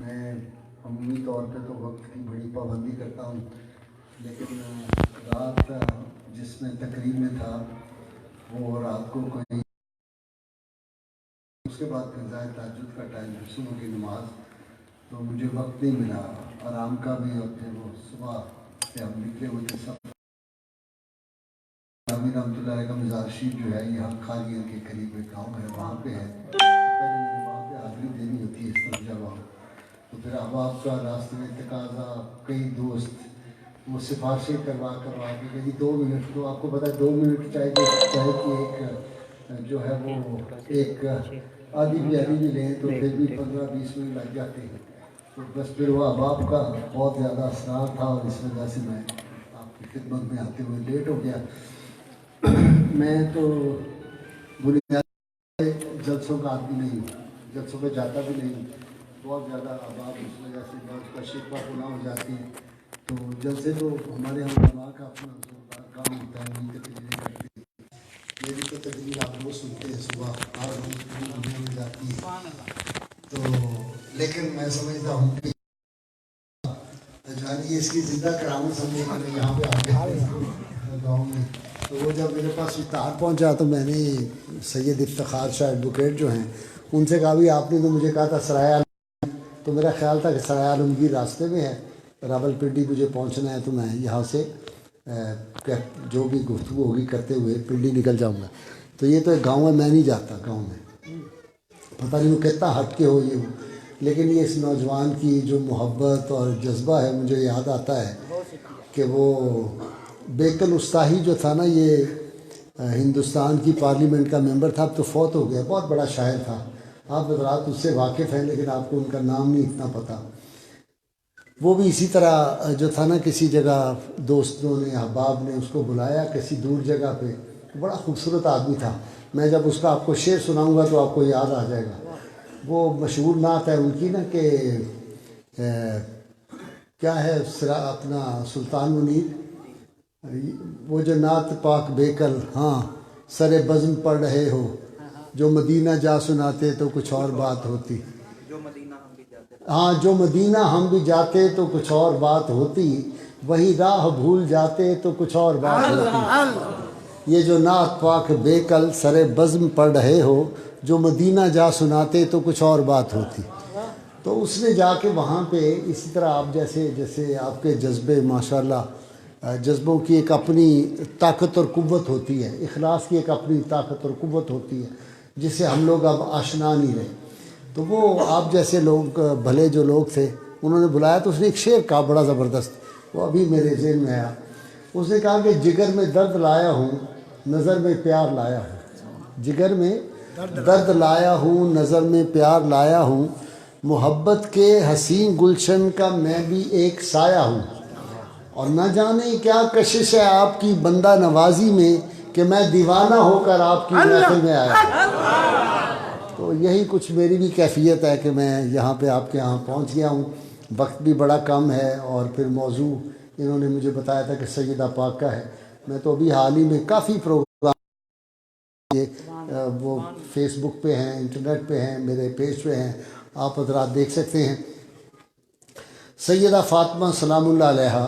میں عمومی طور پہ تو وقت کی بڑی پابندی کرتا ہوں، لیکن رات جس میں تقریب میں تھا وہ رات کو کوئی اس کے بعد پھر ظاہر تہجد کا ٹائم ہے، صبح کی نماز، تو مجھے وقت نہیں ملا آرام کا بھی، اور پھر وہ صبح سے ہم نکلے ہوئے تھے سب۔ امیر رحمۃ اللہ علیہ کا مزار شریف جو ہے یہاں کھالیاں کے قریب ایک گاؤں ہے، وہاں پہ ہے، پہلے مجھے وہاں پہ حاضری دینی ہوتی ہے اس طرح جب وہاں، تو پھر احباب کا راستے میں تقاضا، کئی دوست وہ سفارشیں کروا کے کہ جی 2 منٹ، تو آپ کو پتہ ہے 2 منٹ چاہے کہ ایک جو ہے وہ ایک آدھی بھی لیں تو پھر بھی 15-20 منٹ لگ جاتے ہیں، تو بس پھر وہ احباب کا بہت زیادہ اثرات تھا، اور اس وجہ سے میں آپ کی خدمت میں آتے ہوئے لیٹ ہو گیا۔ میں تو بنیادی جلسوں کا آدمی نہیں ہوں، جلسوں پہ جاتا بھی نہیں ہوں، بہت زیادہ احباب اس وجہ سے بہت کا شکوہ گناہ ہو جاتی ہیں، تو جلسے تو ہمارے علماء کا اپنا زوردار کام ہوتا ہے، وہیں تقریریں کرتے ہیں۔ میری تو تقریر آپ وہ سنتے ہیں صبح 8 بجے میں جاتی ہے، تو لیکن میں سمجھتا ہوں کہ جانیے اس کی زندہ کرامت سمجھے کہ میں یہاں پہ آ کے گاؤں میں، تو وہ جب میرے پاس اشتہار پہنچا تو میں نے سید افتخار شاہ ایڈوکیٹ جو ہیں ان سے کہا بھی آپ نے تو مجھے کہا تھا سرائے عالم، تو میرا خیال تھا کہ سرائے عالمگیر راستے میں ہے، راول پنڈی مجھے پہنچنا ہے، تو میں یہاں سے جو بھی گفتگو ہوگی کرتے ہوئے پنڈی نکل جاؤں گا۔ تو یہ تو ایک گاؤں ہے، میں نہیں جاتا گاؤں میں، پتہ نہیں وہ کتنا ہٹ کے ہو یہ، لیکن یہ اس نوجوان کی جو محبت اور جذبہ ہے، مجھے یاد آتا ہے کہ وہ بیکل استاہی جو تھا نا، یہ ہندوستان کی پارلیمنٹ کا ممبر تھا، اب تو فوت ہو گیا، بہت بڑا شاعر تھا، آپ حضرات اس سے واقف ہیں لیکن آپ کو ان کا نام نہیں اتنا پتہ۔ وہ بھی اسی طرح جو تھا نا، کسی جگہ دوستوں نے احباب نے اس کو بلایا کسی دور جگہ پہ، بڑا خوبصورت آدمی تھا، میں جب اس کا آپ کو شعر سناؤں گا تو آپ کو یاد آ جائے گا۔ وہ مشہور نعت ہے ان کی نا کہ کیا ہے اپنا سلطان منیر، وہ جو نعت پاک بیکل، ہاں سر بزم پڑھ رہے ہو، جو مدینہ جا سناتے تو کچھ اور بات ہوتی، ہاں جو مدینہ ہم بھی جاتے تو کچھ اور بات ہوتی، وہی راہ بھول جاتے تو کچھ اور بات ہوتی، یہ جو نعت پاک بیکل سر بزم پڑھ رہے ہو، جو مدینہ جا سناتے تو کچھ اور بات ہوتی۔ تو اس نے جا کے وہاں پہ اسی طرح آپ جیسے آپ کے جذبے ماشاءاللہ، جذبوں کی ایک اپنی طاقت اور قوت ہوتی ہے، اخلاص کی ایک اپنی طاقت اور قوت ہوتی ہے جس سے ہم لوگ اب آشنا نہیں رہے۔ تو وہ آپ جیسے لوگ بھلے جو لوگ تھے انہوں نے بلایا، تو اس نے ایک شعر کہا بڑا زبردست، وہ ابھی میرے ذہن میں آیا۔ اس نے کہا کہ جگر میں درد لایا ہوں، نظر میں پیار لایا ہوں، جگر میں درد لایا ہوں، نظر میں پیار لایا ہوں، محبت کے حسین گلشن کا میں بھی ایک سایہ ہوں، اور نہ جانے کیا کشش ہے آپ کی بندہ نوازی میں کہ میں دیوانہ ہو کر آپ کی محفل میں آیا۔ تو یہی کچھ میری بھی کیفیت ہے کہ میں یہاں پہ آپ کے یہاں پہنچ گیا ہوں، وقت بھی بڑا کم ہے، اور پھر موضوع انہوں نے مجھے بتایا تھا کہ سیدہ پاک کا ہے۔ میں تو ابھی حال ہی میں کافی پروگرام وہ فیس بک پہ ہیں، انٹرنیٹ پہ ہیں، میرے پیج پہ ہیں، آپ حضرات دیکھ سکتے ہیں۔ سیدہ فاطمہ سلام اللہ علیہا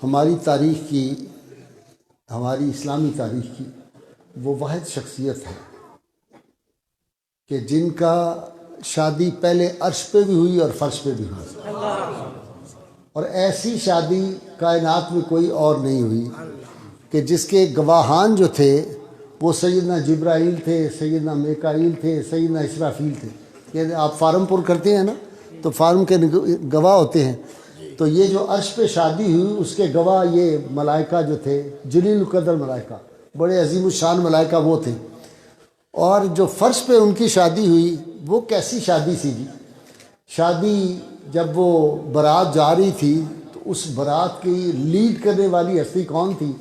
ہماری تاریخ کی، ہماری اسلامی تاریخ کی وہ واحد شخصیت ہے کہ جن کا شادی پہلے عرش پہ بھی ہوئی اور فرش پہ بھی ہوئی، اور ایسی شادی کائنات میں کوئی اور نہیں ہوئی کہ جس کے گواہان جو تھے وہ سیدنا جبرائیل تھے، سیدنا میکائیل تھے، سیدنا اسرافیل تھے۔ یہ آپ فارم پر کرتے ہیں نا، تو فارم کے گواہ ہوتے ہیں، تو یہ جو عرش پہ شادی ہوئی اس کے گواہ یہ ملائکہ جو تھے، جلیل القدر ملائکہ، بڑے عظیم الشان ملائکہ وہ تھے۔ اور جو فرش پہ ان کی شادی ہوئی وہ کیسی شادی تھی جی؟ شادی جب وہ بارات جا رہی تھی تو اس بارات کی لیڈ کرنے والی ہستی کون تھی؟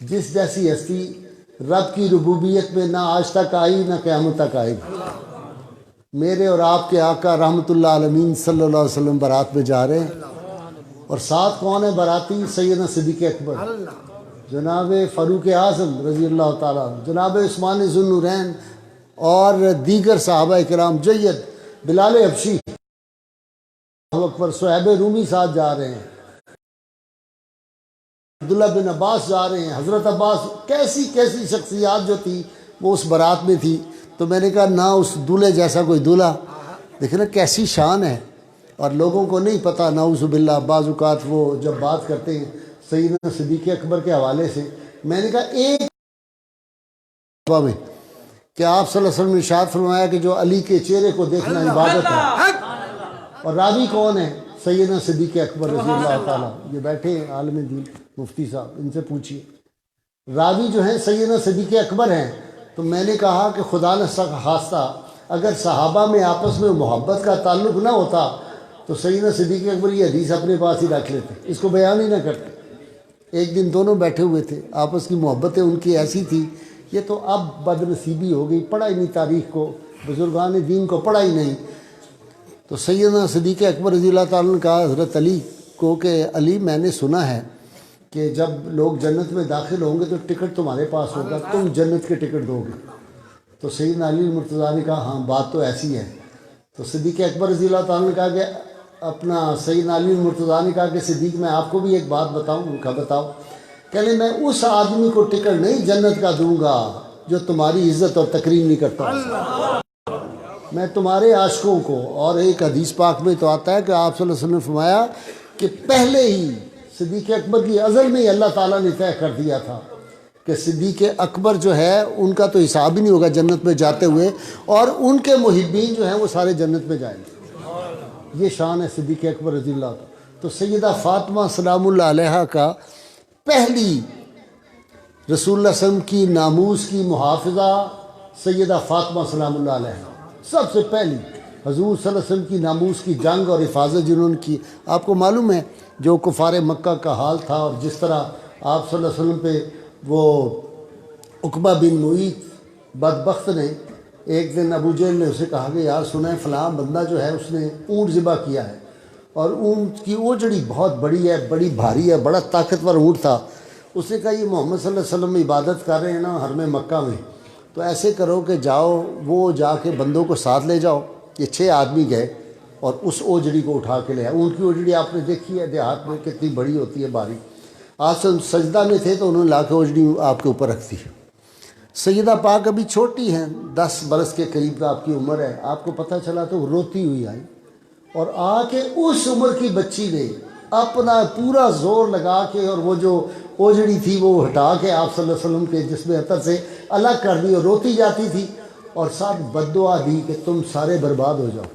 جس جیسی ہستی رب کی ربوبیت میں نہ آج تک آئی نہ قیامت تک آئے گی۔ میرے اور آپ کے آقا رحمۃ اللہ عالمین صلی اللہ علیہ وسلم بارات میں جا رہے ہیں، اور ساتھ کون ہے باراتی؟ سیدنا صدیق اکبر، جناب فاروق اعظم رضی اللہ تعالیٰ، جناب عثمان ذو النورین، اور دیگر صحابہ کرام، جید بلال حبشی، اکبر، صہیب رومی ساتھ جا رہے ہیں، عبداللہ بن عباس جا رہے ہیں، حضرت عباس، کیسی کیسی شخصیات جو تھی وہ اس بارات میں تھی۔ تو میں نے کہا نہ اس دولہے جیسا کوئی دولہا، دیکھیں نا کیسی شان ہے، اور لوگوں کو نہیں پتہ، نعوذ باللہ بعض اوقات وہ جب بات کرتے ہیں سیدنا صدیق اکبر کے حوالے سے، میں نے کہا ایک میں کہ آپ صلی اللہ علیہ وسلم نے ارشاد فرمایا کہ جو علی کے چہرے کو دیکھنا عبادت ہے، اور راوی کون ہے؟ سیدنا صدیق اکبر رضی اللہ تعالیٰ، یہ بیٹھے ہیں عالم دین مفتی صاحب، ان سے پوچھیے، راوی جو ہیں سیدنا صدیق اکبر ہیں۔ تو میں نے کہا کہ خدا نہ خواستہ اگر صحابہ میں آپس میں محبت کا تعلق نہ ہوتا تو سیدنا صدیق اکبر یہ حدیث اپنے پاس ہی رکھ لیتے، اس کو بیان ہی نہ کرتے۔ ایک دن دونوں بیٹھے ہوئے تھے، آپس کی محبتیں ان کی ایسی تھی، یہ تو اب بد نصیبی ہو گئی، پڑھا ہی نہیں تاریخ کو، بزرگان دین کو پڑھا ہی نہیں۔ تو سیدنا صدیق اکبر رضی اللہ تعالیٰ نے کہا حضرت علی کو کہ علی میں نے سنا ہے کہ جب لوگ جنت میں داخل ہوں گے تو ٹکٹ تمہارے پاس ہوگا، تم جنت کے ٹکٹ دو گے۔ تو سیدنا علی مرتضیٰ نے کہا ہاں بات تو ایسی ہے۔ تو صدیق اکبر رضی اللہ تعالیٰ نے کہا کہ اپنا سیدنا علی مرتضیٰ نے کہا کہ صدیق میں آپ کو بھی ایک بات بتاؤں؟ ان کا بتاؤ۔ کہنے میں اس آدمی کو ٹکٹ نہیں جنت کا دوں گا جو تمہاری عزت اور تکریم نہیں کرتا، میں تمہارے عاشقوں کو۔ اور ایک حدیث پاک میں تو آتا ہے کہ آپ صلی اللہ علیہ وسلم نے فرمایا کہ پہلے ہی صدیق اکبر کی ازل میں ہی اللہ تعالیٰ نے طے کر دیا تھا کہ صدیق اکبر جو ہے ان کا تو حساب ہی نہیں ہوگا جنت میں جاتے ہوئے، اور ان کے محبین جو ہیں وہ سارے جنت میں جائیں گے۔ یہ شان ہے صدیق اکبر رضی اللہ عنہ۔ تو سیدہ فاطمہ سلام اللہ علیہا کا پہلی رسول اللہ صلی اللہ علیہ وسلم کی ناموس کی محافظہ سیدہ فاطمہ سلام اللہ علیہا، سب سے پہلی حضور صلی اللہ علیہ وسلم کی ناموس کی جنگ اور حفاظت جنہوں نے کی۔ آپ کو معلوم ہے جو کفار مکہ کا حال تھا، اور جس طرح آپ صلی اللہ علیہ وسلم پہ وہ عقبہ بن معیط بدبخت نے، ایک دن ابو جہل نے اسے کہا کہ یار سنیں فلاں بندہ جو ہے اس نے اونٹ ذبح کیا ہے، اور اونٹ کی اوجڑی بہت بڑی ہے، بڑی بھاری ہے، بڑا طاقتور اونٹ تھا۔ اس نے کہا یہ محمد صلی اللہ علیہ وسلم عبادت کر رہے ہیں نا حرم مکہ میں، تو ایسے کرو کہ جاؤ وہ جا کے بندوں کو ساتھ لے جاؤ۔ یہ 6 آدمی گئے اور اس اوجڑی کو اٹھا کے لے آئے۔ اونٹ کی اوجڑی آپ نے دیکھی ہے دیہات میں کتنی بڑی ہوتی ہے، بھاری۔ آپ سجدہ میں تھے تو انہوں نے لا کے اوجڑی آپ کے اوپر رکھ دی۔ سیدہ پاک ابھی چھوٹی ہیں، 10 برس کے قریب آپ کی عمر ہے، آپ کو پتہ چلا تو روتی ہوئی آئی، اور آ کے اس عمر کی بچی نے اپنا پورا زور لگا کے اور وہ جو اوجڑی تھی وہ ہٹا کے آپ صلی اللہ علیہ وسلم کے جسم اطہر سے الگ کر دی، اور روتی جاتی تھی، اور ساتھ بد دعا دی کہ تم سارے برباد ہو جاؤ۔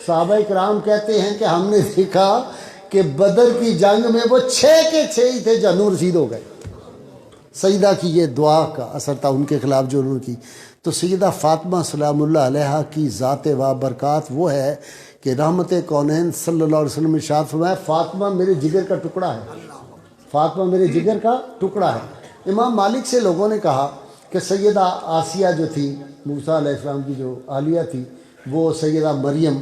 صحابہ کرام کہتے ہیں کہ ہم نے دیکھا کہ بدر کی جنگ میں وہ 6 کے 6 ہی تھے جہنم رسید ہو گئے۔ سیدہ کی یہ دعا کا اثر تھا ان کے خلاف جو انہوں نے کی۔ تو سیدہ فاطمہ سلام اللہ علیہا کی ذات و برکات وہ ہے کہ رحمت کونین صلی اللہ علیہ وسلم نے ارشاد فرمایا فاطمہ میرے جگر کا ٹکڑا ہے، فاطمہ میرے جگر کا ٹکڑا ہے۔ امام مالک سے لوگوں نے کہا کہ سیدہ آسیہ جو تھی موسیٰ علیہ السلام کی جو آلیہ تھی، وہ سیدہ مریم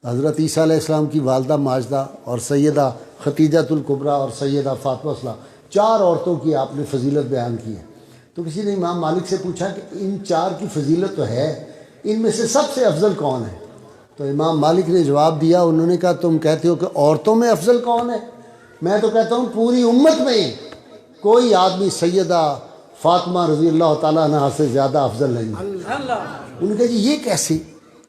حضرت عیسیٰ علیہ السلام کی والدہ ماجدہ، اور سیدہ ختیجۃ الکبریٰ اور سیدہ فاطمہ السلام، 4 عورتوں کی آپ نے فضیلت بیان کی ہے۔ تو کسی نے امام مالک سے پوچھا کہ ان 4 کی فضیلت تو ہے، ان میں سے سب سے افضل کون ہے؟ تو امام مالک نے جواب دیا، انہوں نے کہا تم کہتے ہو کہ عورتوں میں افضل کون ہے؟ میں تو کہتا ہوں پوری امت میں کوئی آدمی سیدہ فاطمہ رضی اللہ تعالیٰ عنہ سے زیادہ افضل نہیں۔ انہوں نے کہا جی یہ کیسے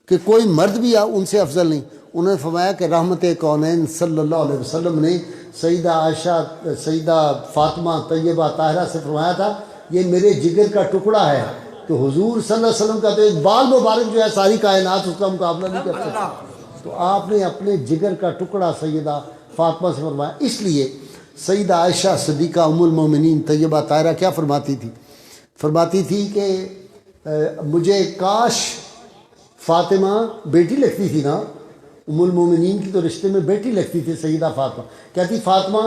کہ کوئی مرد بھی ان سے افضل نہیں؟ انہوں نے فرمایا کہ رحمت کونین صلی اللہ علیہ وسلم نے سیدہ عائشہ سیدہ فاطمہ طیبہ طاہرہ سے فرمایا تھا یہ میرے جگر کا ٹکڑا ہے، تو حضور صلی اللہ علیہ وسلم کا تو ایک بال مبارک جو ہے ساری کائنات اس کا مقابلہ نہیں کر سکتی، تو آپ نے اپنے جگر کا ٹکڑا سیدہ فاطمہ سے فرمایا۔ اس لیے سیدہ عائشہ صدیقہ ام المومنین طیبہ طاہرہ کیا فرماتی تھی؟ فرماتی تھی کہ مجھے کاش فاطمہ بیٹی لگتی تھی نا، ام المومنین کی تو رشتے میں بیٹی لگتی تھی سیدہ فاطمہ، کہتی فاطمہ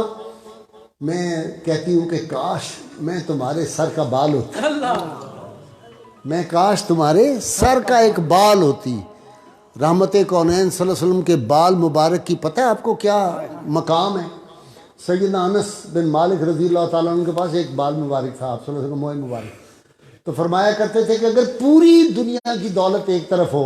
میں کہتی ہوں کہ کاش میں تمہارے سر کا بال ہوتی، میں کاش تمہارے سر کا ایک بال ہوتی۔ رحمت کونین صلی اللہ علیہ وسلم کے بال مبارک کی پتہ ہے آپ کو کیا مقام ہے؟ سیدنا انس بن مالک رضی اللہ تعالیٰ عنہ کے پاس ایک بال مبارک تھا، آپ صلی اللہ علیہ وسلم موئے مبارک، تو فرمایا کرتے تھے کہ اگر پوری دنیا کی دولت ایک طرف ہو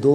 2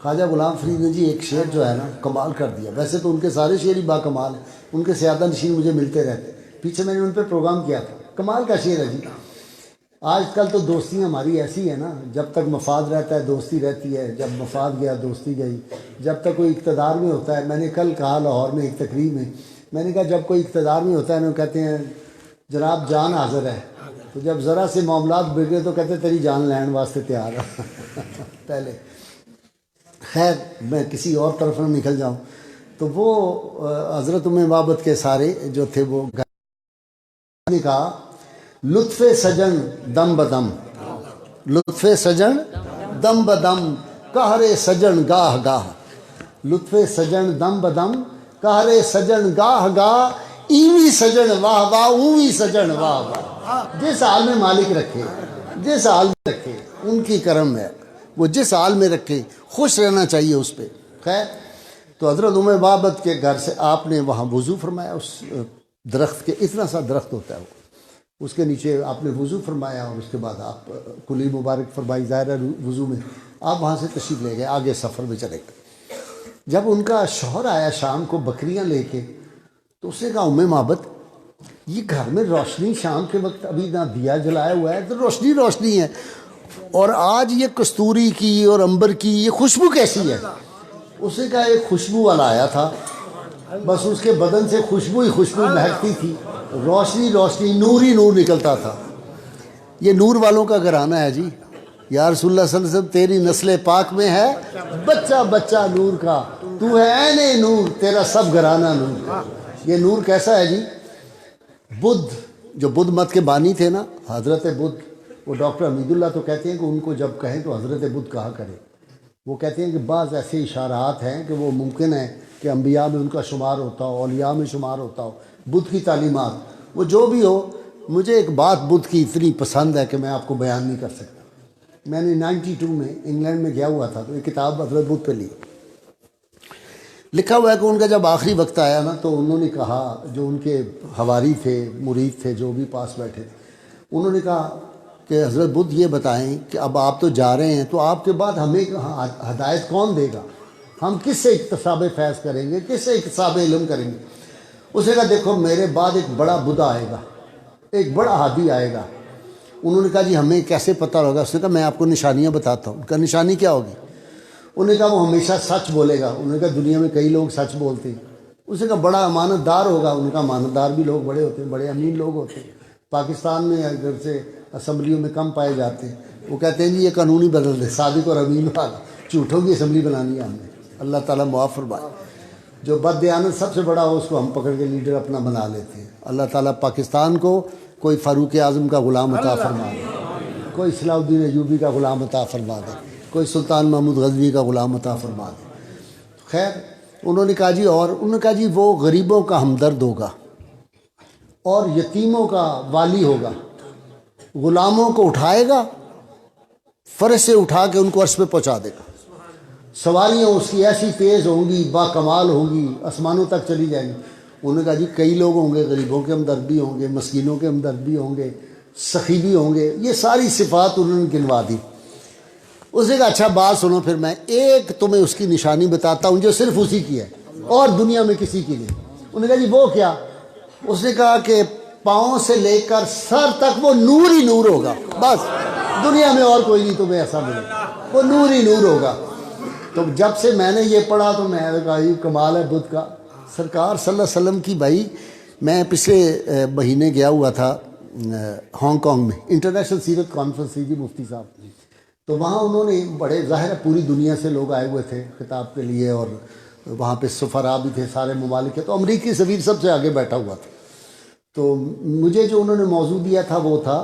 خواجہ غلام فرید نے جی ایک شعر جو ہے نا کمال کر دیا. ویسے تو ان کے سارے شعر ہی با کمال ہیں, ان کے سیادہ نشین مجھے ملتے رہتے, پیچھے میں نے ان پہ پروگرام کیا تھا. کمال کا شعر ہے جی. آج کل تو دوستی ہماری ایسی ہے نا, جب تک مفاد رہتا ہے دوستی رہتی ہے, جب مفاد گیا دوستی گئی. جب تک کوئی اقتدار میں ہوتا ہے, میں نے کل کہا لاہور میں ایک تقریب میں, میں نے کہا جب کوئی اقتدار میں ہوتا ہے نا کہتے ہیں جناب جان حاضر ہے, تو جب ذرا سے معاملات بگڑے تو کہتے ہیں تیری جان لین واسطے تیار ہے پہلے. خیر میں کسی اور طرف نہ نکل جاؤں. تو وہ حضرت ام بابت کے سارے جو تھے وہ نے کہا لطف سجن دم بدم, لطف سجن دم بدم قہر سجن گاہ گاہ, لطف سجن دم بدم قہر سجن گاہ گاہ, ایویں سجن واہ واہ اویں سجن واہ واہ. جس حال میں مالک رکھے, جس حال میں رکھے ان کی کرم ہے, وہ جس حال میں رکھے خوش رہنا چاہیے اس پہ. خیر تو حضرت ام بابت کے گھر سے آپ نے وہاں وضو فرمایا. اس درخت کے اتنا سا درخت ہوتا ہے وہ, اس کے نیچے آپ نے وضو فرمایا, اور اس کے بعد آپ کلی مبارک فرمائی ظاہر وضو میں. آپ وہاں سے تشریف لے گئے, آگے سفر میں چلے گئے. جب ان کا شوہر آیا شام کو بکریاں لے کے, تو اس نے کہا ام بابت یہ گھر میں روشنی شام کے وقت ابھی نہ دیا جلایا ہوا ہے, تو روشنی روشنی ہے, اور آج یہ کستوری کی اور عنبر کی یہ خوشبو کیسی ہے؟ اس نے کہا ایک خوشبو والا آیا تھا, بس اس کے بدن سے خوشبو ہی خوشبو مہکتی تھی, روشنی روشنی, نور ہی نور نکلتا تھا. یہ نور والوں کا گھرانہ ہے جی. یا رسول اللہ صلی اللہ علیہ وسلم تیری نسل پاک میں ہے بچہ بچہ نور کا, تو ہے عین نور, تیرا سب گھرانہ نور کا. یہ نور کیسا ہے جی؟ بدھ جو بدھ مت کے بانی تھے نا, حضرت بدھ, وہ ڈاکٹر حمید اللہ تو کہتے ہیں کہ ان کو جب کہیں تو حضرت بدھ کہا کرے. وہ کہتے ہیں کہ بعض ایسے اشارات ہیں کہ وہ ممکن ہے کہ انبیاء میں ان کا شمار ہوتا ہو, اولیاء میں شمار ہوتا ہو. بدھ کی تعلیمات وہ جو بھی ہو, مجھے ایک بات بدھ کی اتنی پسند ہے کہ میں آپ کو بیان نہیں کر سکتا. میں نے 92 میں انگلینڈ میں گیا ہوا تھا, تو یہ کتاب حضرت بدھ پہ لی. لکھا ہوا ہے کہ ان کا جب آخری وقت آیا نا, تو انہوں نے کہا, جو ان کے حواری تھے, مرید تھے, جو بھی پاس بیٹھے تھے, انہوں نے کہا کہ حضرت بدھ یہ بتائیں کہ اب آپ تو جا رہے ہیں, تو آپ کے بعد ہمیں ہدایت کون دے گا؟ ہم کس سے اکتساب فیض کریں گے, کس سے اکتساب علم کریں گے؟ اس نے کہا دیکھو میرے بعد ایک بڑا بدھا آئے گا, ایک بڑا ہادی آئے گا. انہوں نے کہا جی ہمیں کیسے پتہ ہوگا؟ اس نے کہا میں آپ کو نشانیاں بتاتا ہوں. ان کا نشانی کیا ہوگی؟ انہوں نے کہا وہ ہمیشہ سچ بولے گا. انہوں نے کہا دنیا میں کئی لوگ سچ بولتے ہیں. اس نے کہا بڑا امانت دار ہوگا. ان کا امانت دار بھی لوگ بڑے ہوتے ہیں, بڑے امین لوگ ہوتے ہیں. پاکستان میں اگر سے اسمبلیوں میں کم پائے جاتے ہیں. وہ کہتے ہیں جی یہ قانون ہی بدل دے, صادق اور امین والا, جھوٹوں کی اسمبلی بنانی ہے ہم نے. اللہ تعالیٰ معاف فرمائے. جو بد دیانت سب سے بڑا ہو اس کو ہم پکڑ کے لیڈر اپنا بنا لیتے ہیں. اللہ تعالیٰ پاکستان کو کوئی فاروق اعظم کا غلام عطا فرما دے, کوئی صلاح الدین ایوبی کا غلام عطا فرما دے, کوئی سلطان محمود غزنوی کا غلام عطا فرما دے. خیر انہوں نے کہا جی, اور انہوں نے کہا جی وہ غریبوں کا ہمدرد ہوگا, اور یتیموں کا والی ہوگا, غلاموں کو اٹھائے گا, فرش سے اٹھا کے ان کو عرش پہ پہنچا دے گا. سواریاں اس کی ایسی تیز ہوں گی, با کمال ہوں گی, آسمانوں تک چلی جائیں گی. انہوں نے کہا جی کئی لوگ ہوں گے, غریبوں کے ہمدرد بھی ہوں گے, مسکینوں کے ہمدرد بھی ہوں گے, سخی بھی ہوں گے. یہ ساری صفات انہوں نے گنوا دی. اس نے کہا اچھا بات سنو, پھر میں ایک تمہیں اس کی نشانی بتاتا ہوں جو صرف اسی کی ہے اور دنیا میں کسی کی نہیں. انہوں نے کہا جی وہ کیا؟ اس نے کہا کہ پاؤں سے لے کر سر تک وہ نور ہی نور ہوگا, بس دنیا میں اور کوئی نہیں تمہیں ایسا ملے, وہ نور ہی نور ہوگا. تو جب سے میں نے یہ پڑھا تو میں نے کہا یہ کمال ہے بدھ کا. سرکار صلی اللہ علیہ وسلم کی, بھائی میں پچھلے مہینے گیا ہوا تھا ہانگ کانگ میں, انٹرنیشنل سیرت کانفرنس تھی جی مفتی صاحب. تو وہاں انہوں نے بڑے, ظاہر ہے پوری دنیا سے لوگ آئے ہوئے تھے خطاب کے لیے, اور وہاں پہ سفراء بھی تھے سارے ممالک کے. تو امریکی سفیر سب سے آگے بیٹھا ہوا تھا. تو مجھے جو انہوں نے موضوع دیا تھا وہ تھا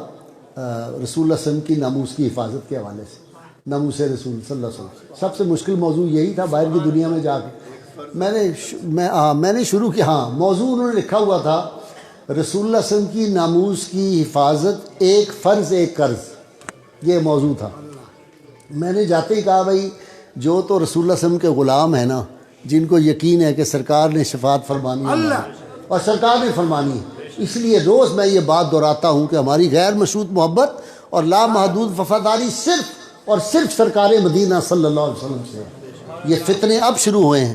رسول اللہ صلی اللہ علیہ وسلم کی ناموس کی حفاظت کے حوالے سے. ناموس رسول صلی اللہ علیہ وسلم سب سے مشکل موضوع یہی تھا باہر کی دنیا میں جا کے. میں نے شروع کیا. ہاں موضوع انہوں نے لکھا ہوا تھا رسول اللہ صلی اللہ علیہ وسلم کی ناموس کی حفاظت, ایک فرض ایک قرض, یہ موضوع تھا. میں نے جاتے ہی کہا بھائی جو تو رسول اللہ صلی اللہ علیہ وسلم کے غلام ہیں نا, جن کو یقین ہے کہ سرکار نے شفاعت فرمانی ہے اور سرکار نے فرمانی ہے, اس لیے روز میں یہ بات دہراتا ہوں کہ ہماری غیر مشروط محبت اور لامحدود وفاداری صرف اور صرف سرکار مدینہ صلی اللہ علیہ وسلم سے. یہ فتنے اب شروع ہوئے ہیں.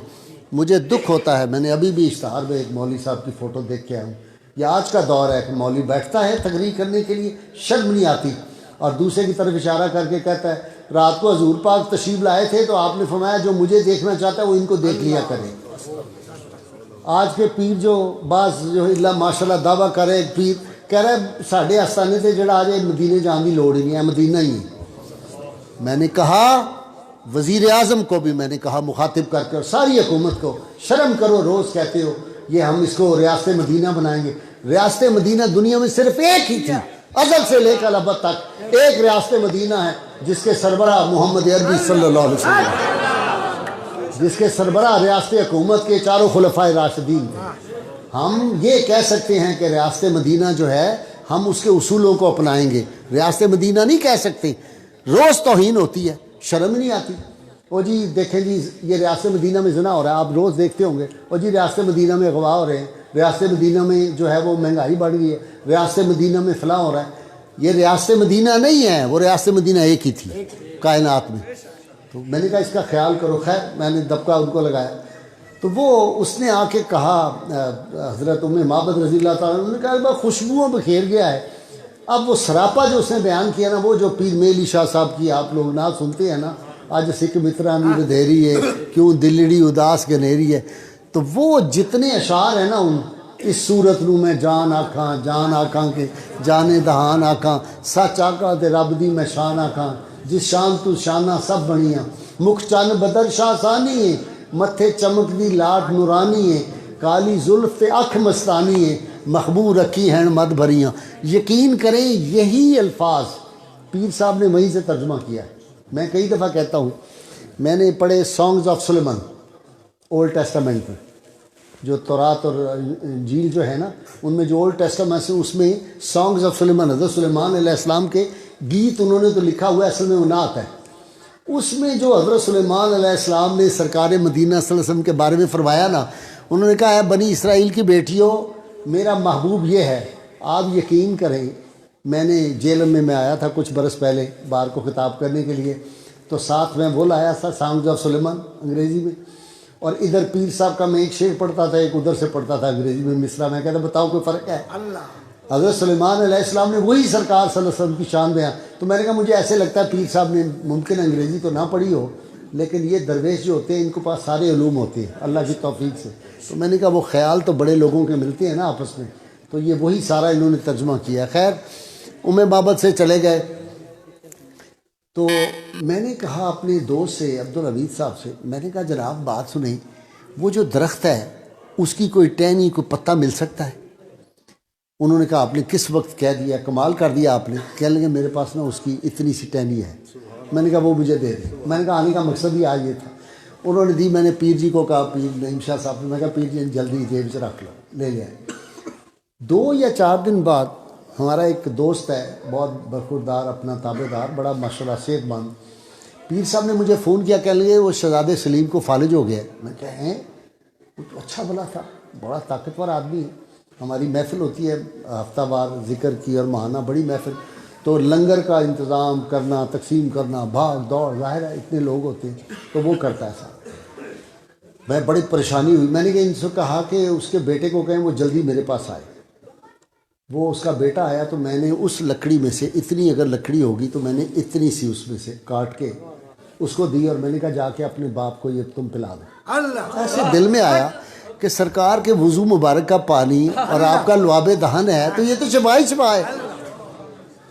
مجھے دکھ ہوتا ہے. میں نے ابھی بھی اشتہار میں ایک مولوی صاحب کی فوٹو دیکھ کے آیا ہوں. یہ آج کا دور ہے کہ مولوی بیٹھتا ہے تقریر کرنے کے لیے, شرم نہیں آتی, اور دوسرے کی طرف اشارہ کر کے کہتا ہے رات کو حضور پاک تشریف لائے تھے تو آپ نے فرمایا جو مجھے دیکھنا چاہتا ہے وہ ان کو دیکھ لیا کرے. آج کے پیر جو بعض جو اللہ ماشاء اللہ دعویٰ کرے, ایک پیر کہہ رہا ہے ساڑھے آستانے سے جڑا آ جائے مدینے جان کی لوڑ ہی نہیں ہے, مدینہ ہی ہے. میں نے کہا وزیر اعظم کو بھی میں نے کہا مخاطب کر کے, اور ساری حکومت کو, شرم کرو, روز کہتے ہو یہ ہم اس کو ریاست مدینہ بنائیں گے. ریاست مدینہ دنیا میں صرف ایک ہی تھی, ازل سے لے کر ابد تک ایک ریاست مدینہ ہے جس کے سربراہ محمد عربی صلی اللہ علیہ وسلم, جس کے سربراہ ریاست حکومت کے چاروں خلفائے راشدین تھے. ہم یہ کہہ سکتے ہیں کہ ریاست مدینہ جو ہے ہم اس کے اصولوں کو اپنائیں گے, ریاست مدینہ نہیں کہہ سکتے. روز توہین ہوتی ہے, شرم نہیں آتی. او جی دیکھیں جی یہ ریاست مدینہ میں زنا ہو رہا ہے, آپ روز دیکھتے ہوں گے. او جی ریاست مدینہ میں اغوا ہو رہے ہیں, ریاست مدینہ میں جو ہے وہ مہنگائی بڑھ گئی ہے, ریاست مدینہ میں فلاں ہو رہا ہے. یہ ریاست مدینہ نہیں ہے, وہ ریاست مدینہ ایک ہی تھی کائنات میں. تو میں نے کہا اس کا خیال کرو. خیر میں نے دبکا ان کو لگایا. تو وہ اس نے آ کے کہا حضرت ام معبد رضی اللہ تعالیٰ عنہ نے کہا خوشبوؤں بکھیر گیا ہے. اب وہ سراپا جو اس نے بیان کیا نا, وہ جو پیر میلی شاہ صاحب کی آپ لوگ نعت سنتے ہیں نا, آج سکھ مترانی ردھیری ہے کیوں دلڑی اداس گنیری ہے, تو وہ جتنے اشعار ہیں نا ان اس صورت نو میں جان آکھاں کے جانے دہان آکھاں سچ آکھاں تے رب دی میں شان آکھاں جس شان تو شانہ سب بنیاں مکھ چن بدر شاہ ثانی ہے متھے چمک دی لاٹ نورانی ہے کالی زلف تے اکھ مستانی ہے مخبو رکھی ہیں مد بھریاں. یقین کریں یہی الفاظ پیر صاحب نے وہیں سے ترجمہ کیا ہے. میں کئی دفعہ کہتا ہوں میں نے پڑھے songs of Sulaiman Old Testament میں, جو تورات اور انجیل جو ہے نا ان میں جو اولڈ ٹیسٹامنٹ ہے اس میں سانگز آف سلیمان حضرت سلیمان علیہ السلام کے گیت انہوں نے تو لکھا ہوا ہے, اصل میں وہ نعت ہے. اس میں جو حضرت سلیمان علیہ السلام نے سرکار مدینہ صلی اللہ علیہ وسلم کے بارے میں فرمایا نا, انہوں نے کہا ہے بنی اسرائیل کی بیٹیوں میرا محبوب یہ ہے. آپ یقین کریں میں نے جیل میں آیا تھا کچھ برس پہلے بار کو خطاب کرنے کے لیے, تو ساتھ میں وہ لایا تھا سانگز آف سلیمان انگریزی میں, اور ادھر پیر صاحب کا میں ایک شعر پڑھتا تھا ایک ادھر سے پڑھتا تھا انگریزی میں مصرع. میں کہتا بتاؤ کوئی فرق ہے؟ حضرت سلیمان علیہ السلام نے وہی سرکار صلی اللہ علیہ وسلم کی شان بیان. تو میں نے کہا مجھے ایسے لگتا ہے پیر صاحب نے ممکن ہے انگریزی تو نہ پڑھی ہو, لیکن یہ درویش جو ہوتے ہیں ان کے پاس سارے علوم ہوتے ہیں اللہ کی توفیق سے. تو میں نے کہا وہ خیال تو بڑے لوگوں کے ملتے ہیں نا آپس میں, تو یہ وہی سارا انہوں نے ترجمہ کیا. خیر ام بابت سے چلے گئے. تو میں نے کہا اپنے دوست سے عبدالحمید صاحب سے, میں نے کہا جناب بات سنیں, وہ جو درخت ہے اس کی کوئی ٹہنی کوئی پتا مل سکتا ہے؟ انہوں نے کہا آپ نے کس وقت کہہ دیا, کمال کر دیا آپ نے. کہنے لگے میرے پاس نا اس کی اتنی سی ٹہنی ہے. میں نے کہا وہ مجھے دے دیں. میں نے کہا آنے کا مقصد ہی آج یہ تھا. انہوں نے دی. میں نے پیر جی کو کہا, پیر نعیم شاہ صاحب نے, میں کہا پیر جی جلدی جیب سے رکھ لو, لے لیا. 2 یا 4 دن بعد ہمارا ایک دوست ہے بہت برخوردار اپنا تابع دار بڑا ماشاءاللہ صحت مند, پیر صاحب نے مجھے فون کیا, کہنے لگے وہ شہزادے سلیم کو فالج ہو گیا. میں کہا ہیں وہ تو اچھا بلا تھا, بڑا طاقتور آدمی ہے. ہماری محفل ہوتی ہے ہفتہ وار ذکر کی اور ماہانہ بڑی محفل, تو لنگر کا انتظام کرنا تقسیم کرنا بھاگ دوڑ, ظاہر ہے اتنے لوگ ہوتے ہیں تو وہ کرتا ہے صاحب. میں بڑی پریشانی ہوئی. میں نے ان سے کہا کہ اس کے بیٹے کو کہیں وہ جلدی میرے پاس آئے. وہ اس کا بیٹا آیا تو میں نے اس لکڑی میں سے اتنی اگر لکڑی ہوگی تو میں نے اتنی سی اس میں سے کاٹ کے اس کو دی, اور میں نے کہا جا کے اپنے باپ کو یہ تم پلا دو. ایسے دل میں آیا کہ سرکار کے وضو مبارک کا پانی اور آپ کا لعاب دہن ہے تو یہ تو شفا ہی شفا ہے.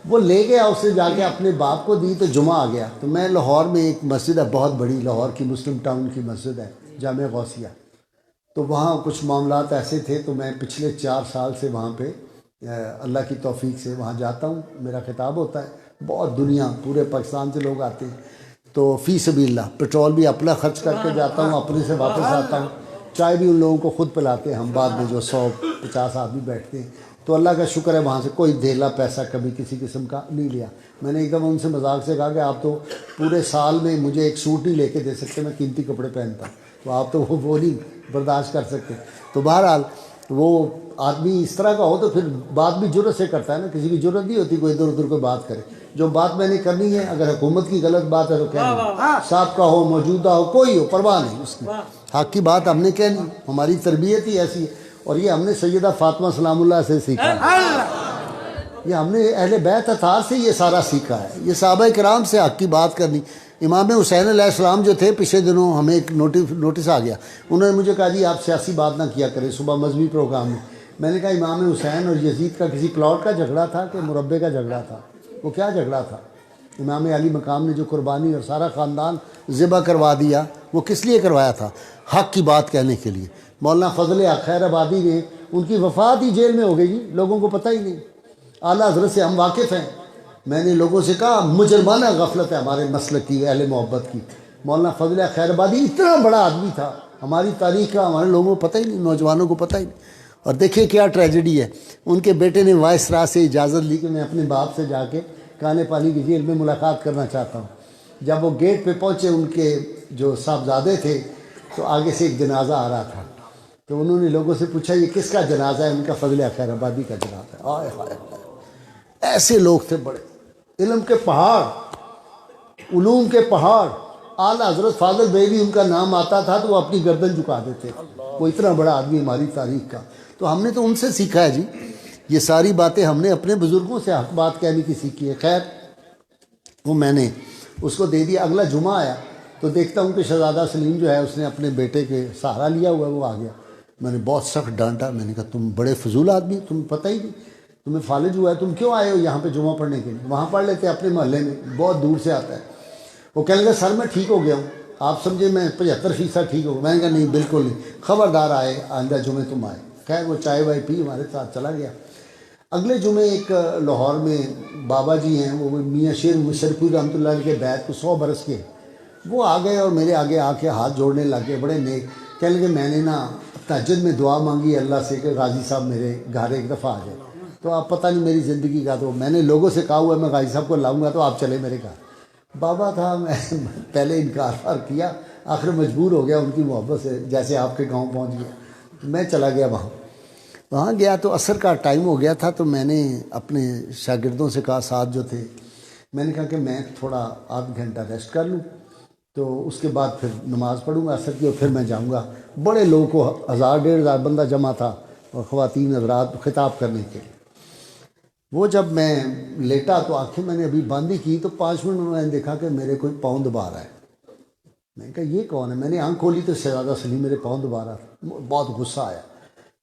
وہ لے گیا اسے جا کے اپنے باپ کو دی تو جمعہ آ گیا. تو میں لاہور میں ایک مسجد ہے بہت بڑی, لاہور کی مسلم ٹاؤن کی مسجد ہے جامع غوثیہ, تو وہاں کچھ معاملات ایسے تھے تو میں پچھلے 4 سال سے وہاں پہ اللہ کی توفیق سے وہاں جاتا ہوں. میرا خطاب ہوتا ہے, بہت دنیا پورے پاکستان سے لوگ آتے ہیں, تو فی سبیل اللہ پیٹرول بھی اپنا خرچ کر کے جاتا ہوں, اپنے سے واپس آتا ہوں. چائے بھی ان لوگوں کو خود پلاتے ہیں ہم, بعد میں جو 100-50 آدمی بیٹھتے ہیں. تو اللہ کا شکر ہے وہاں سے کوئی دھیلا پیسہ کبھی کسی قسم کا نہیں لیا. میں نے ایک دفعہ ان سے مذاق سے کہا کہ آپ تو پورے سال میں مجھے ایک سوٹ نہیں لے کے دے سکتے, میں قیمتی کپڑے پہنتا ہوں, تو آپ تو وہ نہیں برداشت کر سکتے. تو بہرحال وہ آدمی اس طرح کا ہو تو پھر بات بھی جرت سے کرتا ہے نا, کسی کی جرت نہیں ہوتی کوئی ادھر ادھر کوئی بات کرے. جو بات میں نے کرنی ہے، اگر حکومت کی غلط بات ہے تو کہنا، سابقہ ہو موجودہ ہو کوئی ہو پرواہ نہیں اس کی، حق کی بات ہم نے کہنی، ہماری تربیت ہی ایسی ہے، اور یہ ہم نے سیدہ فاطمہ سلام اللہ سے سیکھا ہے، یہ ہم نے اہل بیت اطہار سے یہ سارا سیکھا ہے، یہ صحابہ کرام سے حق کی بات کرنی۔ امام حسین علیہ السلام جو تھے، پچھلے دنوں ہمیں ایک نوٹس آ گیا، انہوں نے مجھے کہا جی آپ سیاسی بات نہ کیا کریں صبح مذہبی پروگرام میں۔ میں نے کہا امام حسین اور یزید کا کسی پلاٹ کا جھگڑا تھا کہ مربے کا جھگڑا تھا؟ وہ کیا جھگڑا تھا؟ امام علی مقام نے جو قربانی اور سارا خاندان ذبح کروا دیا، وہ کس لیے کروایا تھا؟ حق کی بات کہنے کے لیے۔ مولانا فضل حق خیر آبادی نے، ان کی وفات ہی جیل میں ہو گئی جی، لوگوں کو پتہ ہی نہیں، اعلیٰ حضرت سے ہم واقف ہیں۔ میں نے لوگوں سے کہا مجرمانہ غفلت ہے ہمارے مسلک کی، اہل محبت کی۔ مولانا فضل حق خیر آبادی اتنا بڑا آدمی تھا، ہماری تاریخ کا ہمارے لوگوں کو پتہ ہی نہیں، نوجوانوں کو پتہ ہی نہیں۔ اور دیکھیں کیا ٹریجڈی ہے، ان کے بیٹے نے وائسرا سے اجازت لی کہ میں اپنے باپ سے جا کے کانے پانی کی جیل میں ملاقات کرنا چاہتا ہوں۔ جب وہ گیٹ پہ پہنچے، ان کے جو صاحبزادے تھے، تو آگے سے ایک جنازہ آ رہا تھا، تو انہوں نے لوگوں سے پوچھا یہ کس کا جنازہ ہے؟ ان کا فضل حق خیر آبادی کا جنازہ ہے۔ آئے ہائے ہائے، ایسے لوگ تھے، بڑے علم کے پہاڑ، علوم کے پہاڑ۔ اعلیٰ حضرت فاضل بریلوی ان کا نام آتا تھا تو وہ اپنی گردن جھکا دیتے، وہ اتنا بڑا آدمی ہماری تاریخ کا۔ تو ہم نے تو ان سے سیکھا ہے جی، یہ ساری باتیں ہم نے اپنے بزرگوں سے حق بات کہنے کی سیکھی ہے۔ خیر وہ میں نے اس کو دے دیا۔ اگلا جمعہ آیا تو دیکھتا ہوں کہ شہزادہ سلیم جو ہے اس نے اپنے بیٹے کے سہارا لیا ہوا ہے، وہ آ گیا۔ میں نے بہت سخت ڈانٹا، میں نے کہا تم بڑے فضول آدمی، تم پتہ ہی نہیں، تمہیں فالج ہوا ہے، تم کیوں آئے ہو یہاں پہ جمعہ پڑھنے کے لیے؟ وہاں پڑھ لیتے اپنے محلے میں، بہت دور سے آتا ہے۔ وہ کہنے لگا سر میں ٹھیک ہو گیا ہوں، آپ سمجھے میں 75% ٹھیک ہو گیا۔ میں نے کہا نہیں بالکل نہیں، خبردار آئے آئندہ جمعے تم آئے۔ خیر وہ چائے وائے پی ہمارے ساتھ چلا گیا۔ اگلے جمعے ایک لاہور میں بابا جی ہیں، وہ میاں شیر مشرفی رحمۃ اللہ علیہ کے بیت کو 100 برس کے، وہ آ گئے اور میرے آگے آ کے ہاتھ جوڑنے لگ گئے، بڑے نیک۔ کہنے لگے میں نے نا تہجد میں دعا مانگی اللہ سے کہ غازی صاحب میرے گھر ایک دفعہ آ جائے، تو آپ پتہ نہیں میری زندگی کا، تو میں نے لوگوں سے کہا ہوا ہے میں غازی صاحب کو لاؤں گا تو آپ چلے میرے گھر۔ بابا تھا، میں پہلے انکار کیا، آخر مجبور ہو گیا ان کی محبت سے، جیسے آپ کے گاؤں پہنچ گیا۔ میں چلا گیا وہاں گیا تو عصر کا ٹائم ہو گیا تھا، تو میں نے اپنے شاگردوں سے کہا، ساتھ جو تھے، میں نے کہا کہ میں تھوڑا آدھ گھنٹہ ریسٹ کر لوں، تو اس کے بعد پھر نماز پڑھوں گا عصر کی اور پھر میں جاؤں گا۔ بڑے لوگوں کو 1000-1500 بندہ جمع تھا اور خواتین حضرات خطاب کرنے کے لیے۔ وہ جب میں لیٹا تو آنکھیں میں نے ابھی بند ہی کی تو 5 منٹ میں نے دیکھا کہ میرے کوئی پاؤں دبا رہا ہے۔ میں نے کہا یہ کون ہے؟ میں نے آنکھ کھولی تو شہزادہ سلیم میرے پاؤں دبا رہا تھا۔ بہت غصہ آیا۔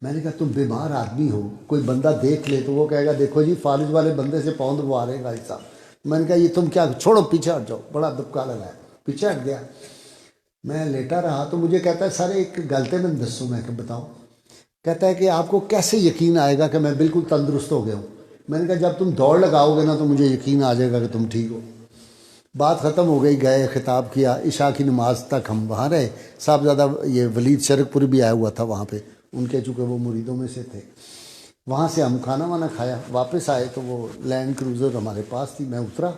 میں نے کہا تم بیمار آدمی ہو، کوئی بندہ دیکھ لے تو وہ کہے گا دیکھو جی فالج والے بندے سے پاؤں دبوا رہے ہیں غازی صاحب۔ میں نے کہا یہ تم کیا، چھوڑو پیچھے ہٹ جاؤ، بڑا دبکا لگایا، پیچھے ہٹ گیا۔ میں لیٹا رہا تو مجھے کہتا ہے سر ایک گلتے میں دسوں، میں کہ بتاؤ۔ کہتا ہے کہ آپ کو کیسے یقین آئے گا کہ میں بالکل تندرست ہو گیا ہوں؟ میں نے کہا جب تم دوڑ لگاؤ گے نا تو مجھے یقین آ جائے گا کہ تم ٹھیک ہو۔ بات ختم ہو گئی، گئے خطاب کیا، عشاء کی نماز تک ہم وہاں رہے۔ صاحبزادہ یہ ولید شرک پوری بھی آیا ہوا تھا وہاں پہ، ان کے چونکہ وہ مریدوں میں سے تھے۔ وہاں سے ہم کھانا وانا کھایا، واپس آئے تو وہ لینڈ کروزر ہمارے پاس تھی۔ میں اترا،